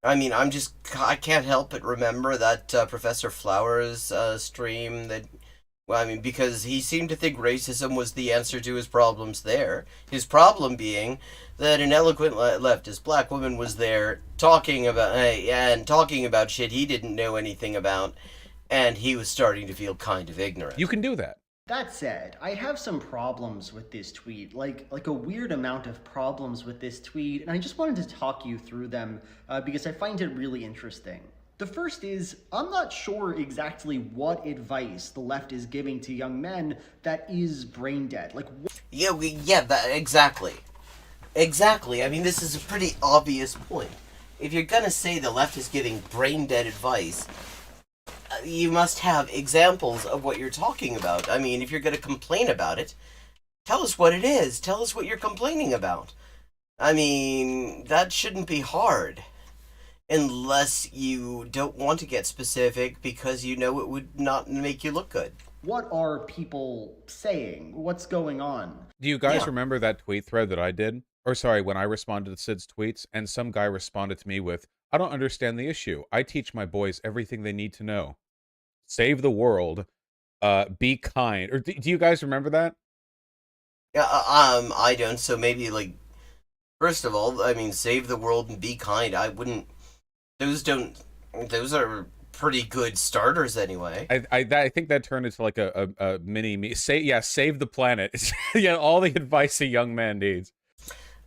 I mean, I can't help but remember that Professor Flowers stream that. Well, I mean, because he seemed to think racism was the answer to his problems there. His problem being that an eloquent leftist black woman was there talking about shit he didn't know anything about, and he was starting to feel kind of ignorant. You can do that. That said, I have some problems with this tweet, like a weird amount of problems with this tweet, and I just wanted to talk you through them because I find it really interesting. The first is, I'm not sure exactly what advice the left is giving to young men that is brain dead. Like, Exactly. Exactly. I mean, this is a pretty obvious point. If you're gonna say the left is giving brain dead advice, you must have examples of what you're talking about. I mean, if you're going to complain about it, tell us what it is. Tell us what you're complaining about. I mean, that shouldn't be hard. Unless you don't want to get specific because you know it would not make you look good. What are people saying? What's going on? Do you guys remember that tweet thread that I did? Or sorry, when I responded to Sid's tweets, and some guy responded to me with, I don't understand the issue. I teach my boys everything they need to know. Save the world. Be kind. Or do you guys remember that? Yeah, I don't. So maybe, like, first of all, I mean, save the world and be kind. I wouldn't. Those are pretty good starters anyway. I think that turned into like a mini me. Save the planet. Yeah, all the advice a young man needs.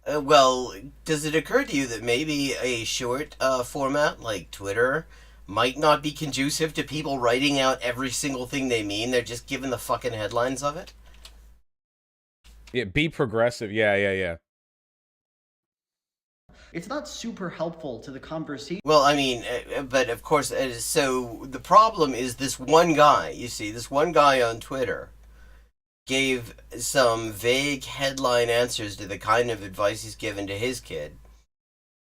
Well, does it occur to you that maybe a short format like Twitter might not be conducive to people writing out every single thing they mean? They're just given the fucking headlines of it? Yeah, be progressive. Yeah. It's not super helpful to the conversation. Well, I mean, but of course, so the problem is this one guy, you see, this one guy on Twitter gave some vague headline answers to the kind of advice he's given to his kid.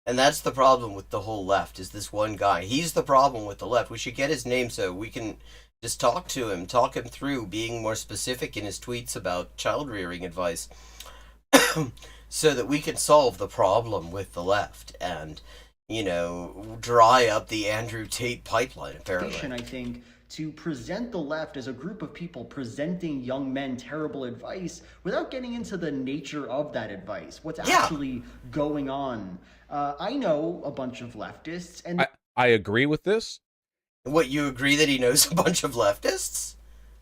And that's the problem with the whole left, is this one guy. He's the problem with the left. We should get his name so we can just talk him through being more specific in his tweets about child-rearing advice so that we can solve the problem with the left and, dry up the Andrew Tate pipeline, apparently. I think to present the left as a group of people presenting young men terrible advice without getting into the nature of that advice, what's actually going on. I know a bunch of leftists, and I agree with this. What, you agree that he knows a bunch of leftists?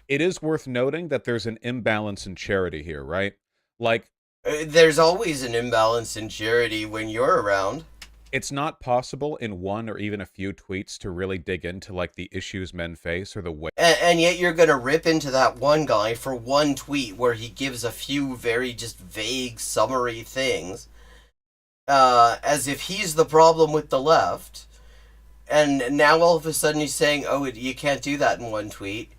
It is worth noting that there's an imbalance in charity here, right? Like, there's always an imbalance in charity when you're around. It's not possible in one or even a few tweets to really dig into, like, the issues men face or the way... And yet you're going to rip into that one guy for one tweet where he gives a few very just vague, summary things, as if he's the problem with the left. And now all of a sudden he's saying, oh, you can't do that in one tweet.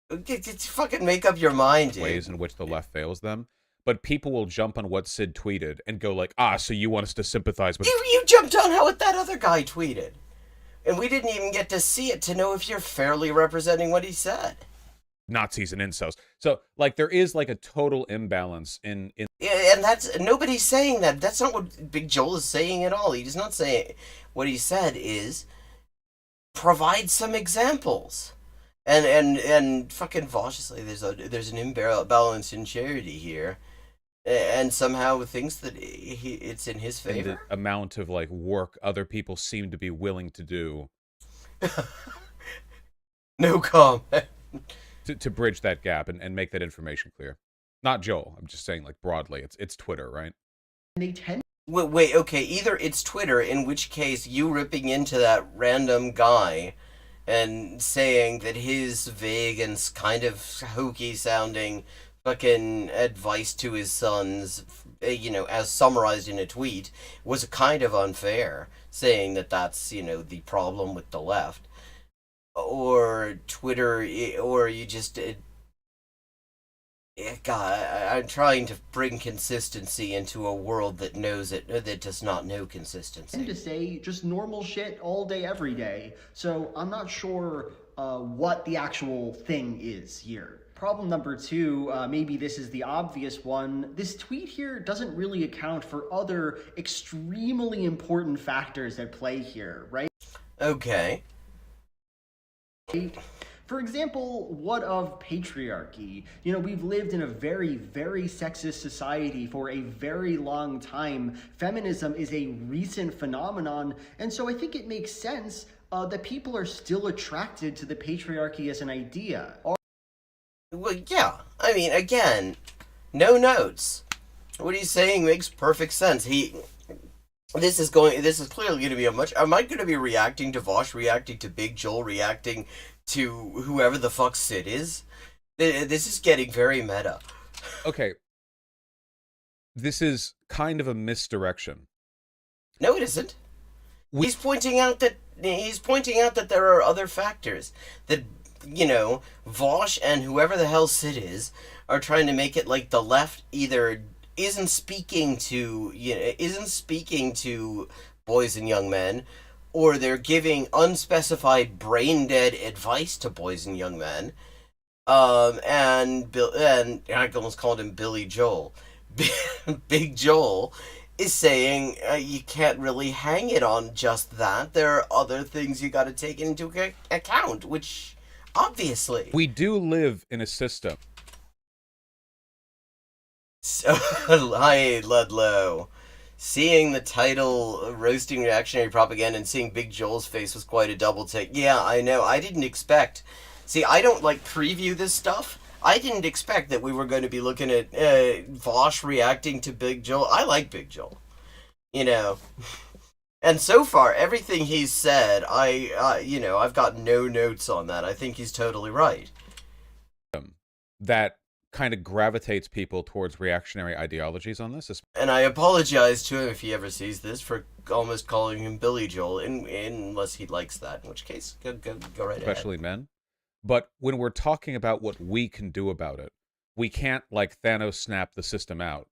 Fucking make up your mind, dude. Ways in which the left fails them. But people will jump on what Sid tweeted and go like, so you want us to sympathize with... You jumped on what that other guy tweeted. And we didn't even get to see it to know if you're fairly representing what he said. Nazis and incels. So, like, there is like a total imbalance in. Yeah, and that's nobody's saying that. That's not what Big Joel is saying at all. He's not saying. What he said is provide some examples. And fucking Vosh is like, there's an imbalance in charity here, and somehow thinks that it's in his favor. And the amount of like work other people seem to be willing to do. No comment. To bridge that gap and make that information clear. Not Joel. I'm just saying, like, broadly. It's Twitter, right? They tend. Wait, okay. Either it's Twitter, in which case you ripping into that random guy and saying that his vague and kind of hokey sounding fucking advice to his sons, as summarized in a tweet, was kind of unfair, saying that that's, the problem with the left. Or Twitter, or you just... God, I'm trying to bring consistency into a world that knows it, that does not know consistency. To say just normal shit all day, every day. So I'm not sure what the actual thing is here. Problem number two, maybe this is the obvious one. This tweet here doesn't really account for other extremely important factors at play here, right? Okay. For example, what of patriarchy? We've lived in a very, very sexist society for a very long time. Feminism is a recent phenomenon, and so I think it makes sense that people are still attracted to the patriarchy as an idea. Well, yeah. I mean, again, no notes. What he's saying makes perfect sense. This is clearly going to be am I going to be reacting to Vosh, reacting to Big Joel, reacting to whoever the fuck Sid is? This is getting very meta. Okay. This is kind of a misdirection. No, it isn't. He's pointing out that there are other factors. That, Vosh and whoever the hell Sid is are trying to make it like the left either isn't speaking to boys and young men, or they're giving unspecified brain dead advice to boys and young men. And I almost called him Billy Joel. Big Joel is saying you can't really hang it on just that. There are other things you got to take into account, which obviously we do live in a system. So, hi, Ludlow. Seeing the title, Roasting Reactionary Propaganda, and seeing Big Joel's face was quite a double take. Yeah, I know. I didn't expect... See, I don't, preview this stuff. I didn't expect that we were going to be looking at Vosh reacting to Big Joel. I like Big Joel. And so far, everything he's said, I've got no notes on that. I think he's totally right. That kind of gravitates people towards reactionary ideologies on this. And I apologize to him if he ever sees this for almost calling him Billy Joel, unless he likes that, in which case, go right ahead. Especially men. But when we're talking about what we can do about it, we can't, Thanos snap the system out.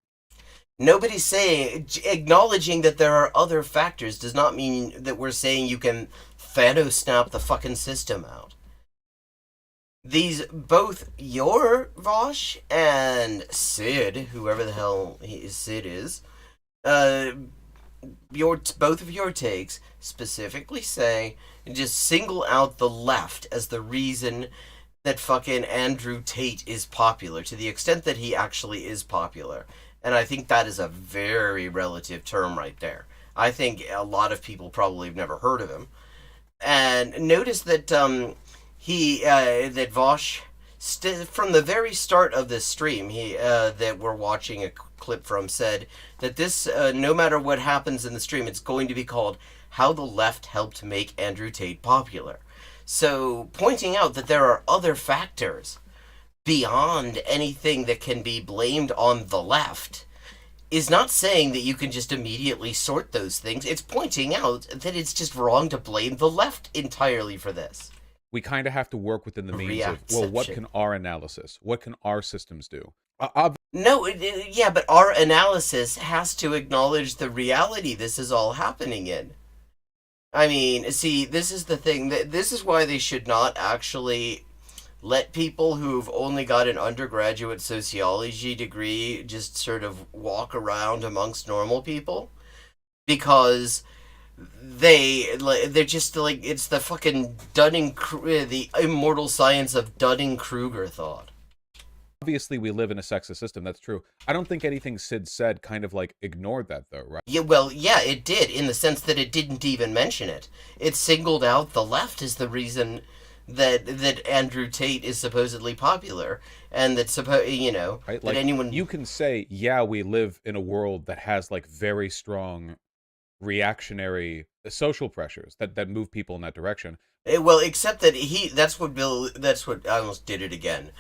Nobody's saying... Acknowledging that there are other factors does not mean that we're saying you can Thanos snap the fucking system out. Both your Vosh and Sid, whoever the hell Sid is, both of your takes specifically say, just single out the left as the reason that fucking Andrew Tate is popular, to the extent that he actually is popular. And I think that is a very relative term right there. I think a lot of people probably have never heard of him. And notice that, that Vosh, from the very start of this stream, that we're watching a clip from, said that this, no matter what happens in the stream, it's going to be called How the Left Helped Make Andrew Tate Popular. So, pointing out that there are other factors beyond anything that can be blamed on the left is not saying that you can just immediately sort those things. It's pointing out that it's just wrong to blame the left entirely for this. We kind of have to work within the means of, what can our analysis, what can our systems do? No, yeah, but our analysis has to acknowledge the reality this is all happening in. I mean, see, this is the thing. This is why they should not actually let people who've only got an undergraduate sociology degree just sort of walk around amongst normal people, because they're just like, it's the fucking the immortal science of Dunning-Kruger thought. Obviously, we live in a sexist system. That's true. I don't think anything Sid said kind of like ignored that, though, right? Yeah, well, yeah, it did, in the sense that it didn't even mention it. It singled out the left as the reason that Andrew Tate is supposedly popular, and that Right? that Like, anyone you can say, yeah, we live in a world that has like very strong reactionary social pressures that move people in that direction. Well, except that that's what, I almost did it again.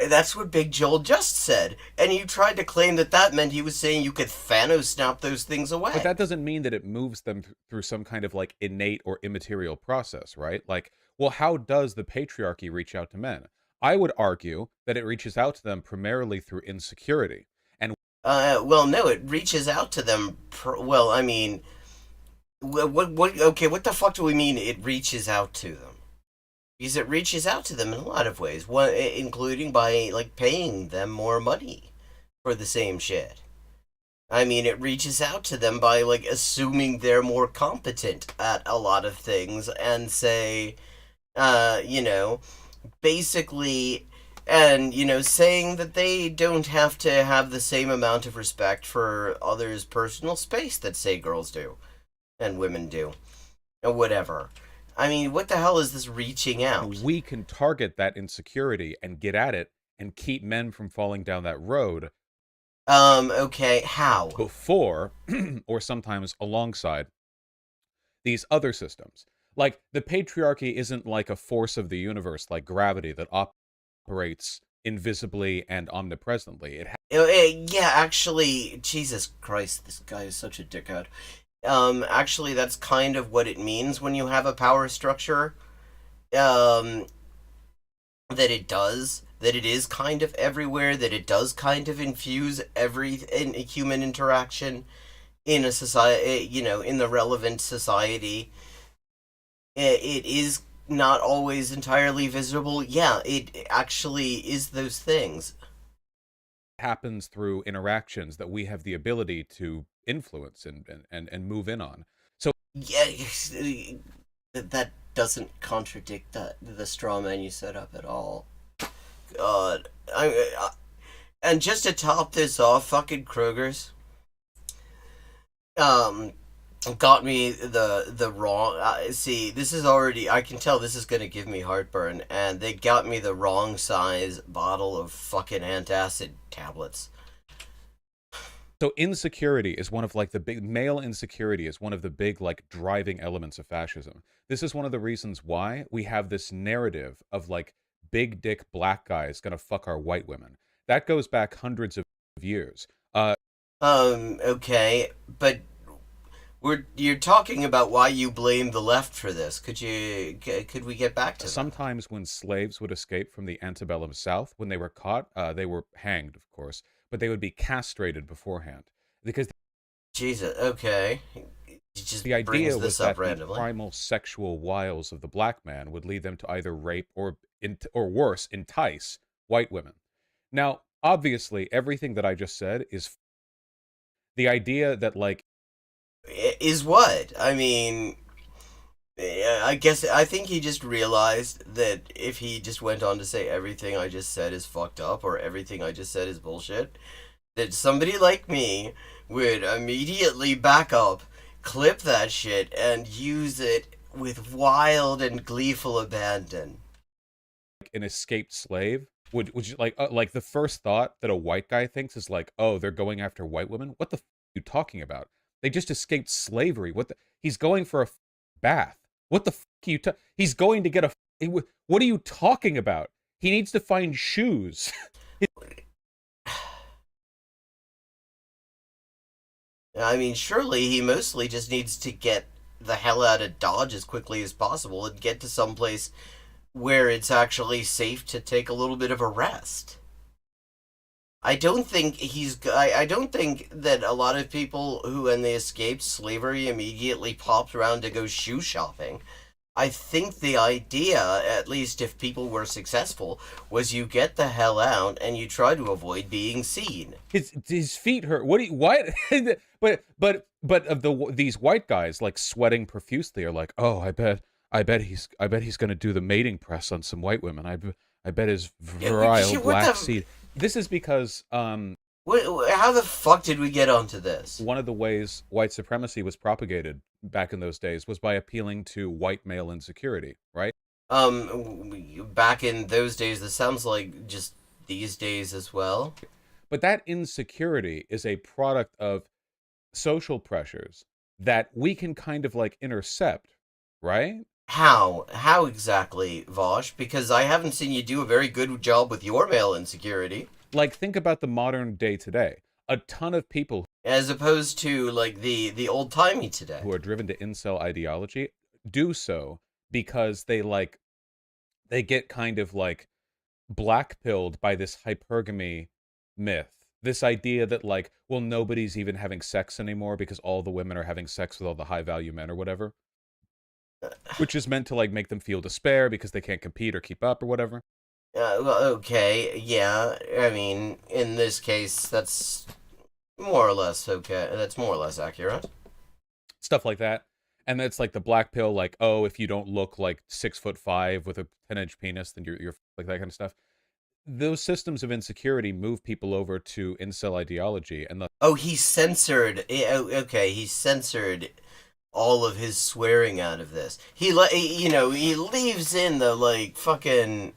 That's what Big Joel just said, and you tried to claim that meant he was saying you could Thanos snap those things away. But that doesn't mean that it moves them through some kind of like innate or immaterial process, right? Like, well, how does the patriarchy reach out to men? I would argue that it reaches out to them primarily through insecurity. And Well, no, it reaches out to them. Well, I mean, what? Okay, what the fuck do we mean? It reaches out to them because it reaches out to them in a lot of ways. One, including by like paying them more money for the same shit. I mean, it reaches out to them by like assuming they're more competent at a lot of things and say, you know, basically, and saying that they don't have to have the same amount of respect for others' personal space that, say, girls do and women do, or whatever. I mean, what the hell is this reaching out? we can target that insecurity and get at it and keep men from falling down that road. Okay, how? Before, or sometimes alongside, these other systems. Like, the patriarchy isn't like a force of the universe like gravity that operates invisibly and omnipresently. Yeah, actually, Jesus Christ, this guy is such a dickhead. Actually, that's kind of what it means when you have a power structure. That it is kind of everywhere, that it does kind of infuse every human interaction in a society, in the relevant society. It is not always entirely visible. Yeah, it actually is those things. Happens through interactions that we have the ability to influence and move in on. So yeah, that doesn't contradict the straw man you set up at all. God, and just to top this off, fucking Kroger's got me the wrong. See, this is already. I can tell this is gonna give me heartburn, and they got me the wrong size bottle of fucking antacid tablets. So insecurity is one of like the big male insecurity is one of the big like driving elements of fascism. This is one of the reasons why we have this narrative of like big dick black guys gonna fuck our white women. That goes back hundreds of years. Okay, but you're talking about why you blame the left for this. Could we get back to that? Sometimes when slaves would escape from the antebellum South, when they were caught, they were hanged, of course, but they would be castrated beforehand because Jesus, okay. Just the idea was that the randomly. primal sexual wiles of the black man would lead them to either rape or worse, entice white women. Now, obviously, everything that I just said is the idea that like is what? I mean, I think he just realized that if he just went on to say everything I just said is fucked up or everything I just said is bullshit, that somebody like me would immediately back up, clip that shit, and use it with wild and gleeful abandon. An escaped slave would you like the first thought that a white guy thinks is like, oh, they're going after white women? What the f are you talking about? They just escaped slavery. He's going for a bath. What the f are you he's going to get what are you talking about? He needs to find shoes. I mean, surely he mostly just needs to get the hell out of Dodge as quickly as possible and get to someplace where it's actually safe to take a little bit of a rest. I don't think I don't think that a lot of people who, when they escaped slavery, immediately popped around to go shoe shopping. I think the idea, at least if people were successful, was you get the hell out and you try to avoid being seen. His feet hurt. What? But of these white guys like sweating profusely are like, oh, I bet he's gonna do the mating press on some white women. I bet his virile black seed. This is because how the fuck did we get onto this? One of the ways white supremacy was propagated back in those days was by appealing to white male insecurity, right? Back in those days, this sounds like just these days as well. But that insecurity is a product of social pressures that we can kind of like intercept, right? How? How exactly, Vosh? Because I haven't seen you do a very good job with your male insecurity. Like, think about the modern day today. A ton of people, as opposed to like the old-timey today, who are driven to incel ideology, do so because they get kind of like black-pilled by this hypergamy myth. This idea that like, well, nobody's even having sex anymore because all the women are having sex with all the high-value men or whatever. Which is meant to like make them feel despair because they can't compete or keep up or whatever. Well, okay, yeah. I mean, in this case, that's more or less okay. That's more or less accurate. Stuff like that. And it's like the black pill, like, oh, if you don't look like 6'5" with a 10-inch penis, then you're like that kind of stuff. Those systems of insecurity move people over to incel ideology, and oh, he censored. Okay, he censored all of his swearing out of this. He leaves in the like fucking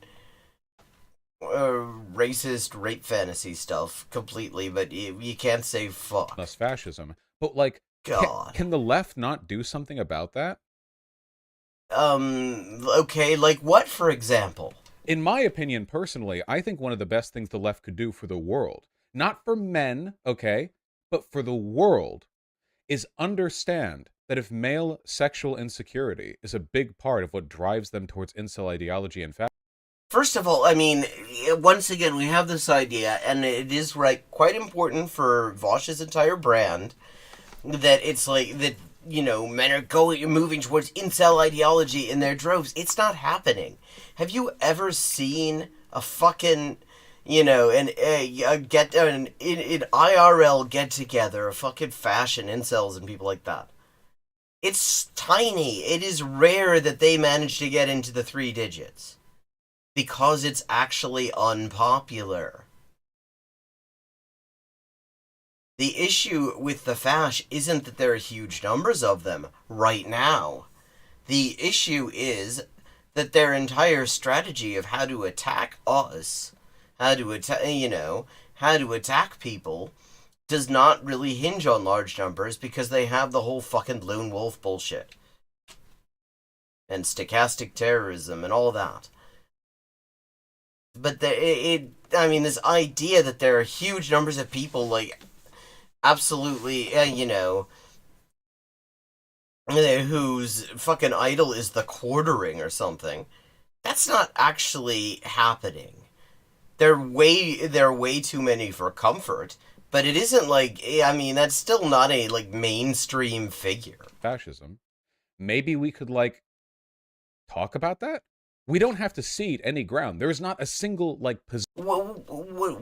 racist rape fantasy stuff completely, but you can't say fuck. That's fascism. But like, God, can the left not do something about that? Okay, like what, for example? In my opinion, personally, I think one of the best things the left could do for the world, not for men, okay, but for the world, is understand that if male sexual insecurity is a big part of what drives them towards incel ideology and fascism. First of all, I mean, once again, we have this idea, and it is quite important for Vosh's entire brand, that it's like that, men are moving towards incel ideology in their droves. It's not happening. Have you ever seen a fucking, an IRL get together, a fucking fashion incels and people like that? It's tiny. It is rare that they manage to get into the 3 digits. Because it's actually unpopular. The issue with the fash isn't that there are huge numbers of them right now. The issue is that their entire strategy of how to attack us, how to attack people, does not really hinge on large numbers because they have the whole fucking lone wolf bullshit. And stochastic terrorism and all that. But this idea that there are huge numbers of people, like, absolutely, whose fucking idol is the quartering or something, that's not actually happening. They're way too many for comfort, but it isn't like, that's still not a, like, mainstream figure. Fascism. Maybe we could, like, talk about that? We don't have to cede any ground. There is not a single, like, position.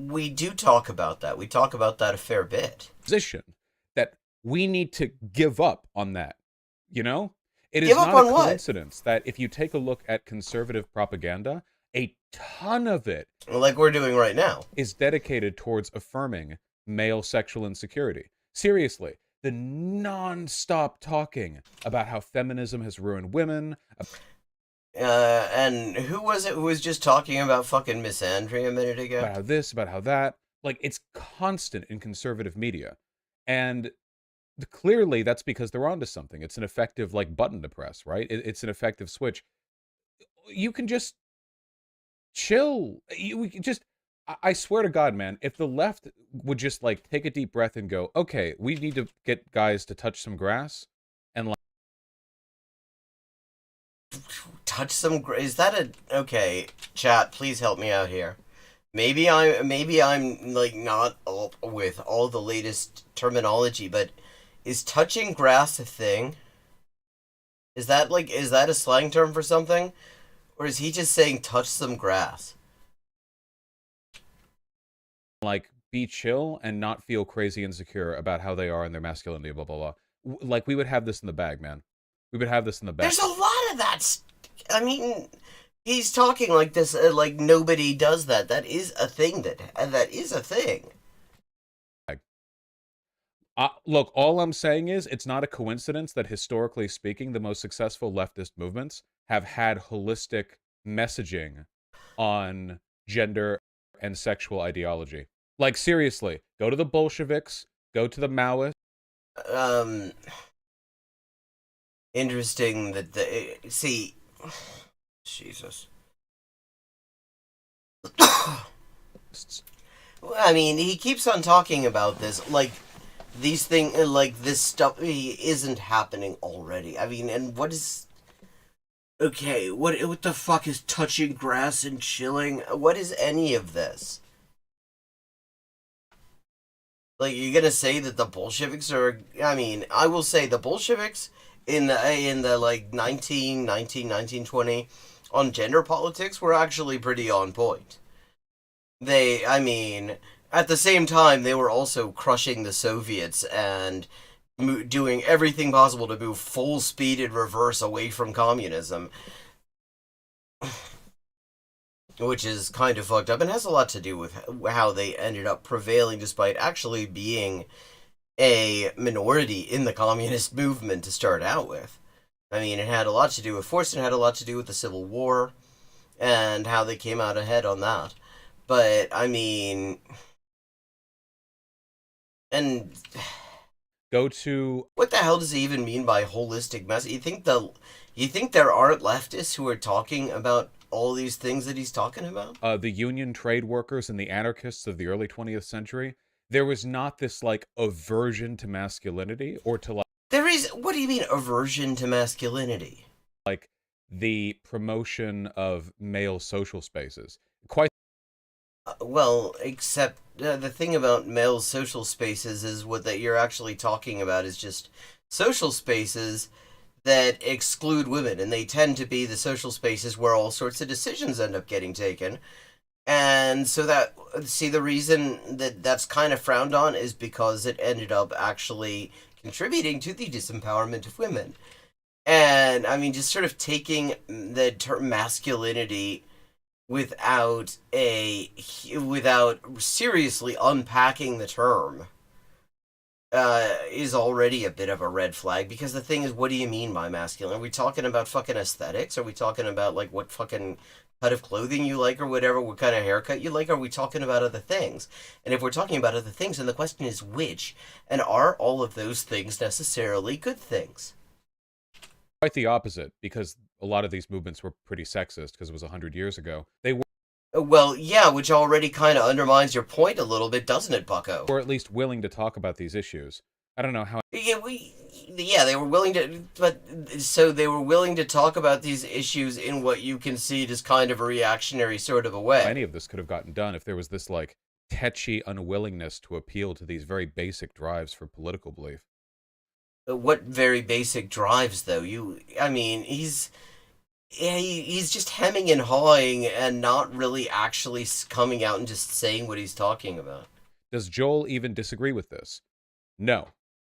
We do talk about that. We talk about that a fair bit. Position that we need to give up on that. It is give not a coincidence that if you take a look at conservative propaganda, a ton of it, like we're doing right now, is dedicated towards affirming male sexual insecurity. Seriously, the non-stop talking about how feminism has ruined women. And who was it who was just talking about fucking misandry a minute ago? About how this, about how that. Like, it's constant in conservative media. And clearly that's because they're onto something. It's an effective, like, button to press, right? It's an effective switch. You can just chill. I swear to God, man, if the left would just, like, take a deep breath and go, okay, we need to get guys to touch some grass and, like, touch some is that a okay, chat, please help me out here, maybe I'm like not up with all the latest terminology, but is touching grass a thing? Is that a slang term for something? Or is he just saying touch some grass? Like, be chill and not feel crazy insecure about how they are and their masculinity, blah, blah, blah. Like, we would have this in the bag, man. We would have this in the bag. There's a lot of that. I mean, he's talking like this, like nobody does that. That is a thing. That is a thing. Look, all I'm saying is it's not a coincidence that historically speaking, the most successful leftist movements have had holistic messaging on gender and sexual ideology. Like, seriously, go to the Bolsheviks, go to the Maoists. Interesting that see, Jesus. I mean, he keeps on talking about this, like, these things, like, this stuff isn't happening already. I mean, and what is... Okay, what the fuck is touching grass and chilling? What is any of this? Like, you're gonna say that the Bolsheviks are... I mean, I will say the Bolsheviks in the like, 1920, on gender politics were actually pretty on point. I mean, at the same time, they were also crushing the Soviets and doing everything possible to move full speed in reverse away from communism. Which is kind of fucked up and has a lot to do with how they ended up prevailing despite actually being a minority in the communist movement to start out with. I mean, it had a lot to do with force, and it had a lot to do with the Civil War and how they came out ahead on that. But, I mean... And... Go to... What the hell does he even mean by holistic message? You think there aren't leftists who are talking about all these things that he's talking about? The union trade workers and the anarchists of the early 20th century, there was not this, like, aversion to masculinity or to, like... There is... What do you mean, aversion to masculinity? Like, the promotion of male social spaces. Quite... Well, except the thing about male social spaces is what that you're actually talking about is just social spaces that exclude women, and they tend to be the social spaces where all sorts of decisions end up getting taken. And so that, see, the reason that that's kind of frowned on is because it ended up actually contributing to the disempowerment of women. And, I mean, just sort of taking the term masculinity without seriously unpacking the term is already a bit of a red flag, because the thing is, what do you mean by masculine? Are we talking about fucking aesthetics? Are we talking about, like, what fucking cut of clothing you like or whatever, what kind of haircut you like? Are we talking about other things? And if we're talking about other things, then the question is which? And are all of those things necessarily good things? Quite the opposite, because a lot of these movements were pretty sexist because it was 100 years ago. They were... Well, yeah, which already kind of undermines your point a little bit, doesn't it, bucko? Or at least willing to talk about these issues. I don't know how... Yeah, they were willing to... But, so they were willing to talk about these issues in what you concede is kind of a reactionary sort of a way. Any of this could have gotten done if there was this, like, tetchy unwillingness to appeal to these very basic drives for political belief. What very basic drives, though? I mean, he's just hemming and hawing and not really actually coming out and just saying what he's talking about. Does Joel even disagree with this? No.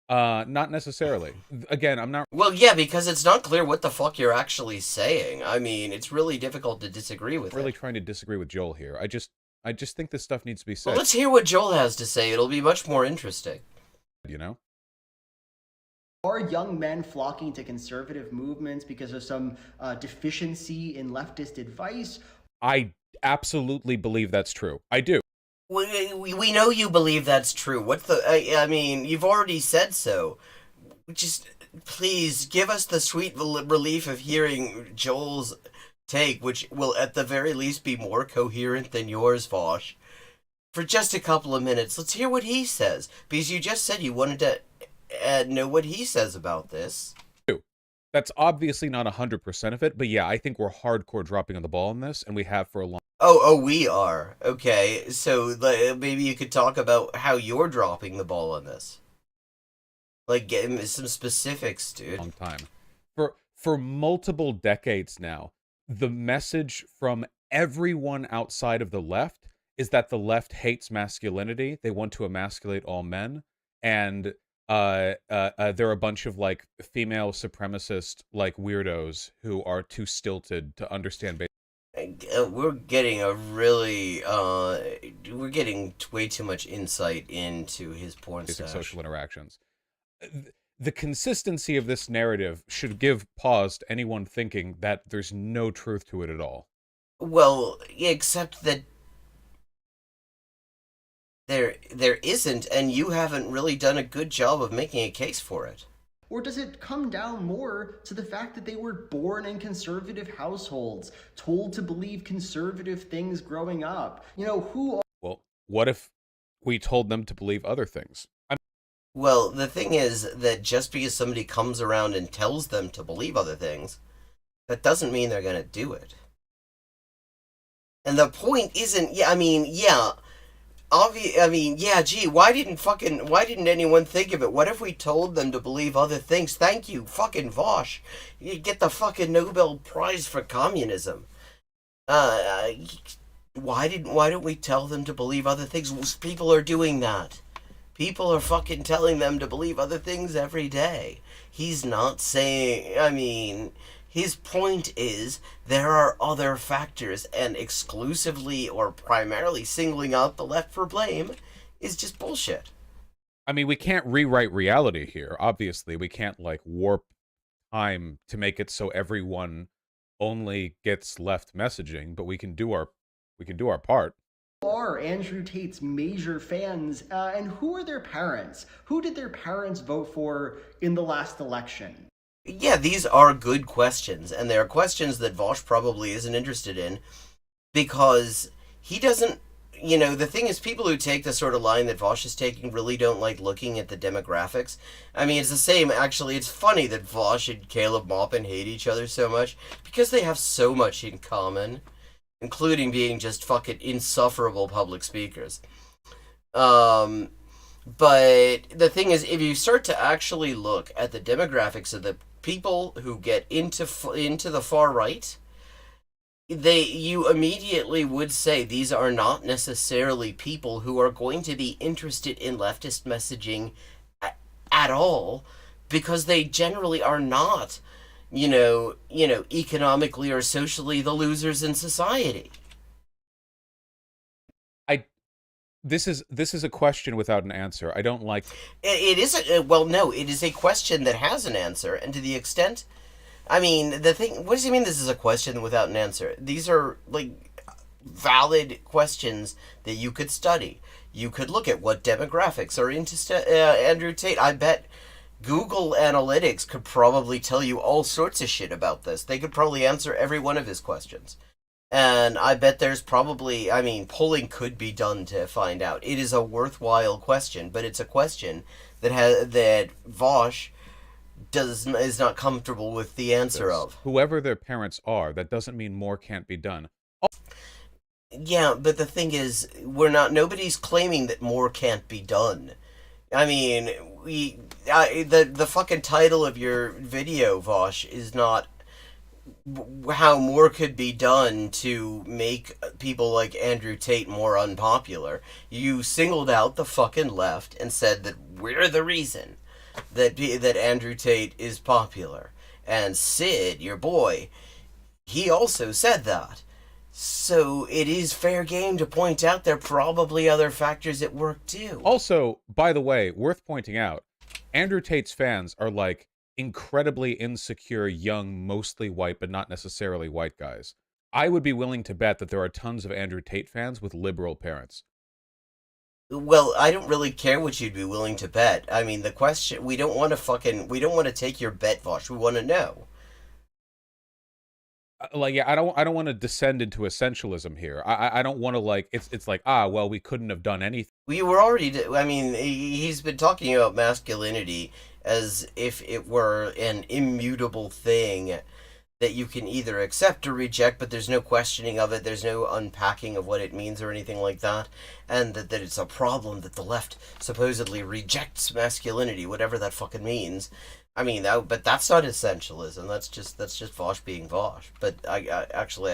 Not necessarily. Again, I'm not... Well, yeah, because it's not clear what the fuck you're actually saying. I mean, it's really difficult to disagree with really trying to disagree with Joel here. I just think this stuff needs to be said. Well, let's hear what Joel has to say. It'll be much more interesting. You know? Are young men flocking to conservative movements because of some deficiency in leftist advice? I absolutely believe that's true. I do. We know you believe that's true. What's the... I mean, you've already said so. Just, please, give us the sweet relief of hearing Joel's take, which will at the very least be more coherent than yours, Vosh. For just a couple of minutes, let's hear what he says. Because you just said you wanted to... know what he says about this. That's obviously not 100% of it, but yeah, I think we're hardcore dropping on the ball on this, and we have for a long Oh, we are. Okay, so maybe you could talk about how you're dropping the ball on this. Like, get me some specifics, dude. Long time. For multiple decades now, the message from everyone outside of the left is that the left hates masculinity. They want to emasculate all men, and they're a bunch of like female supremacist like weirdos who are too stilted to understand. We're getting a really we're getting way too much insight into his porn Basic stash. social interactions. The consistency of this narrative should give pause to anyone thinking that there's no truth to it at all. Well, yeah, except that there isn't, and you haven't really done a good job of making a case for it. Or does it come down more to the fact that they were born in conservative households, told to believe conservative things growing up? You know, who... Well, what if we told them to believe other things? Well, the thing is that just because somebody comes around and tells them to believe other things, that doesn't mean they're gonna do it. And the point isn't, yeah, gee, why didn't anyone think of it? What if we told them to believe other things? Thank you, fucking Vosh. You get the fucking Nobel Prize for communism. Why don't we tell them to believe other things? People are doing that. People are fucking telling them to believe other things every day. He's not saying, his point is there are other factors, and exclusively or primarily singling out the left for blame is just bullshit. I mean, we can't rewrite reality here. Obviously, we can't like warp time to make it so everyone only gets left messaging, but we can do our part. Are Andrew Tate's major fans, and who are their parents? Who did their parents vote for in the last election? Yeah, these are good questions, and they are questions that Vosh probably isn't interested in, because he doesn't, the thing is, people who take the sort of line that Vosh is taking really don't like looking at the demographics. I mean, it's the same, actually, it's funny that Vosh and Caleb Maupin hate each other so much, because they have so much in common, including being just fucking insufferable public speakers. But the thing is, if you start to actually look at the demographics of the people who get into the far right, you immediately would say these are not necessarily people who are going to be interested in leftist messaging at all, because they generally are not, economically or socially the losers in society. This is a question without an answer. I don't like... It is it is a question that has an answer, and to the extent... what does he mean this is a question without an answer? These are, valid questions that you could study. You could look at what demographics are into Andrew Tate. I bet Google Analytics could probably tell you all sorts of shit about this. They could probably answer every one of his questions. And I bet there's probably, polling could be done to find out. It is a worthwhile question, but it's a question that Vosh is not comfortable with the answer of. Whoever their parents are, that doesn't mean more can't be done. Yeah, but the thing is, nobody's claiming that more can't be done. The fucking title of your video, Vosh, is not how more could be done to make people like Andrew Tate more unpopular. You singled out the fucking left and said that we're the reason that Andrew Tate is popular. And Sid, your boy, he also said that. So it is fair game to point out there are probably other factors at work too. Also, by the way, worth pointing out, Andrew Tate's fans are incredibly insecure, young, mostly white, but not necessarily white guys. I would be willing to bet that there are tons of Andrew Tate fans with liberal parents. Well, I don't really care what you'd be willing to bet. The question, we don't want to take your bet, Vosh. We want to know. I don't want to descend into essentialism here. I don't want to it's we couldn't have done anything. We were already, he's been talking about masculinity as if it were an immutable thing that you can either accept or reject, but there's no questioning of it, there's no unpacking of what it means or anything like that, and that it's a problem that the left supposedly rejects masculinity, whatever that fucking means. I mean, but that's not essentialism. That's just Vosh being Vosh. But I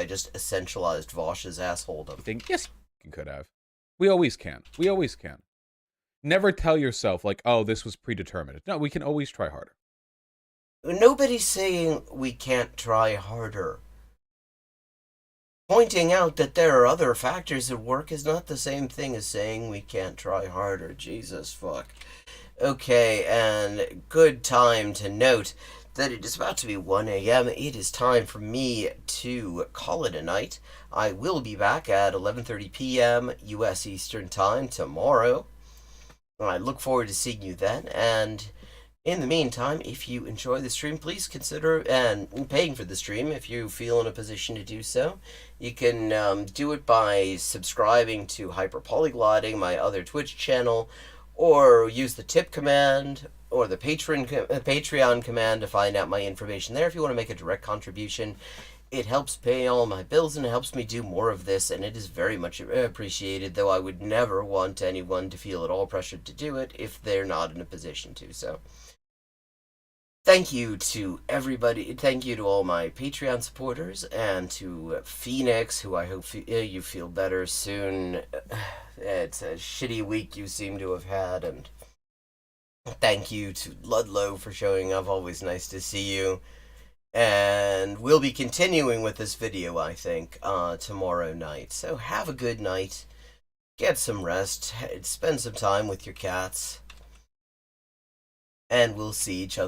just essentialized Vosh's assholedom. I think yes, you could have. We always can. We always can. Never tell yourself like, oh, this was predetermined. No, we can always try harder. Nobody's saying we can't try harder. Pointing out that there are other factors at work is not the same thing as saying we can't try harder. Jesus fuck. Okay, and good time to note that it is about to be 1 a.m. It is time for me to call it a night. I will be back at 11:30 p.m. U.S. Eastern Time tomorrow. I look forward to seeing you then, and in the meantime, if you enjoy the stream, please consider paying for the stream if you feel in a position to do so. You can do it by subscribing to Hyperpolyglotting, my other Twitch channel, or use the tip command or the Patreon command to find out my information there if you want to make a direct contribution. It helps pay all my bills and it helps me do more of this, and it is very much appreciated, though I would never want anyone to feel at all pressured to do it if they're not in a position to. So thank you to everybody. Thank you to all my Patreon supporters, and to Phoenix, who I hope you feel better soon. It's a shitty week you seem to have had, and thank you to Ludlow for showing up. Always nice to see you. And we'll be continuing with this video, I think, tomorrow night. So have a good night. Get some rest. Spend some time with your cats. And we'll see each other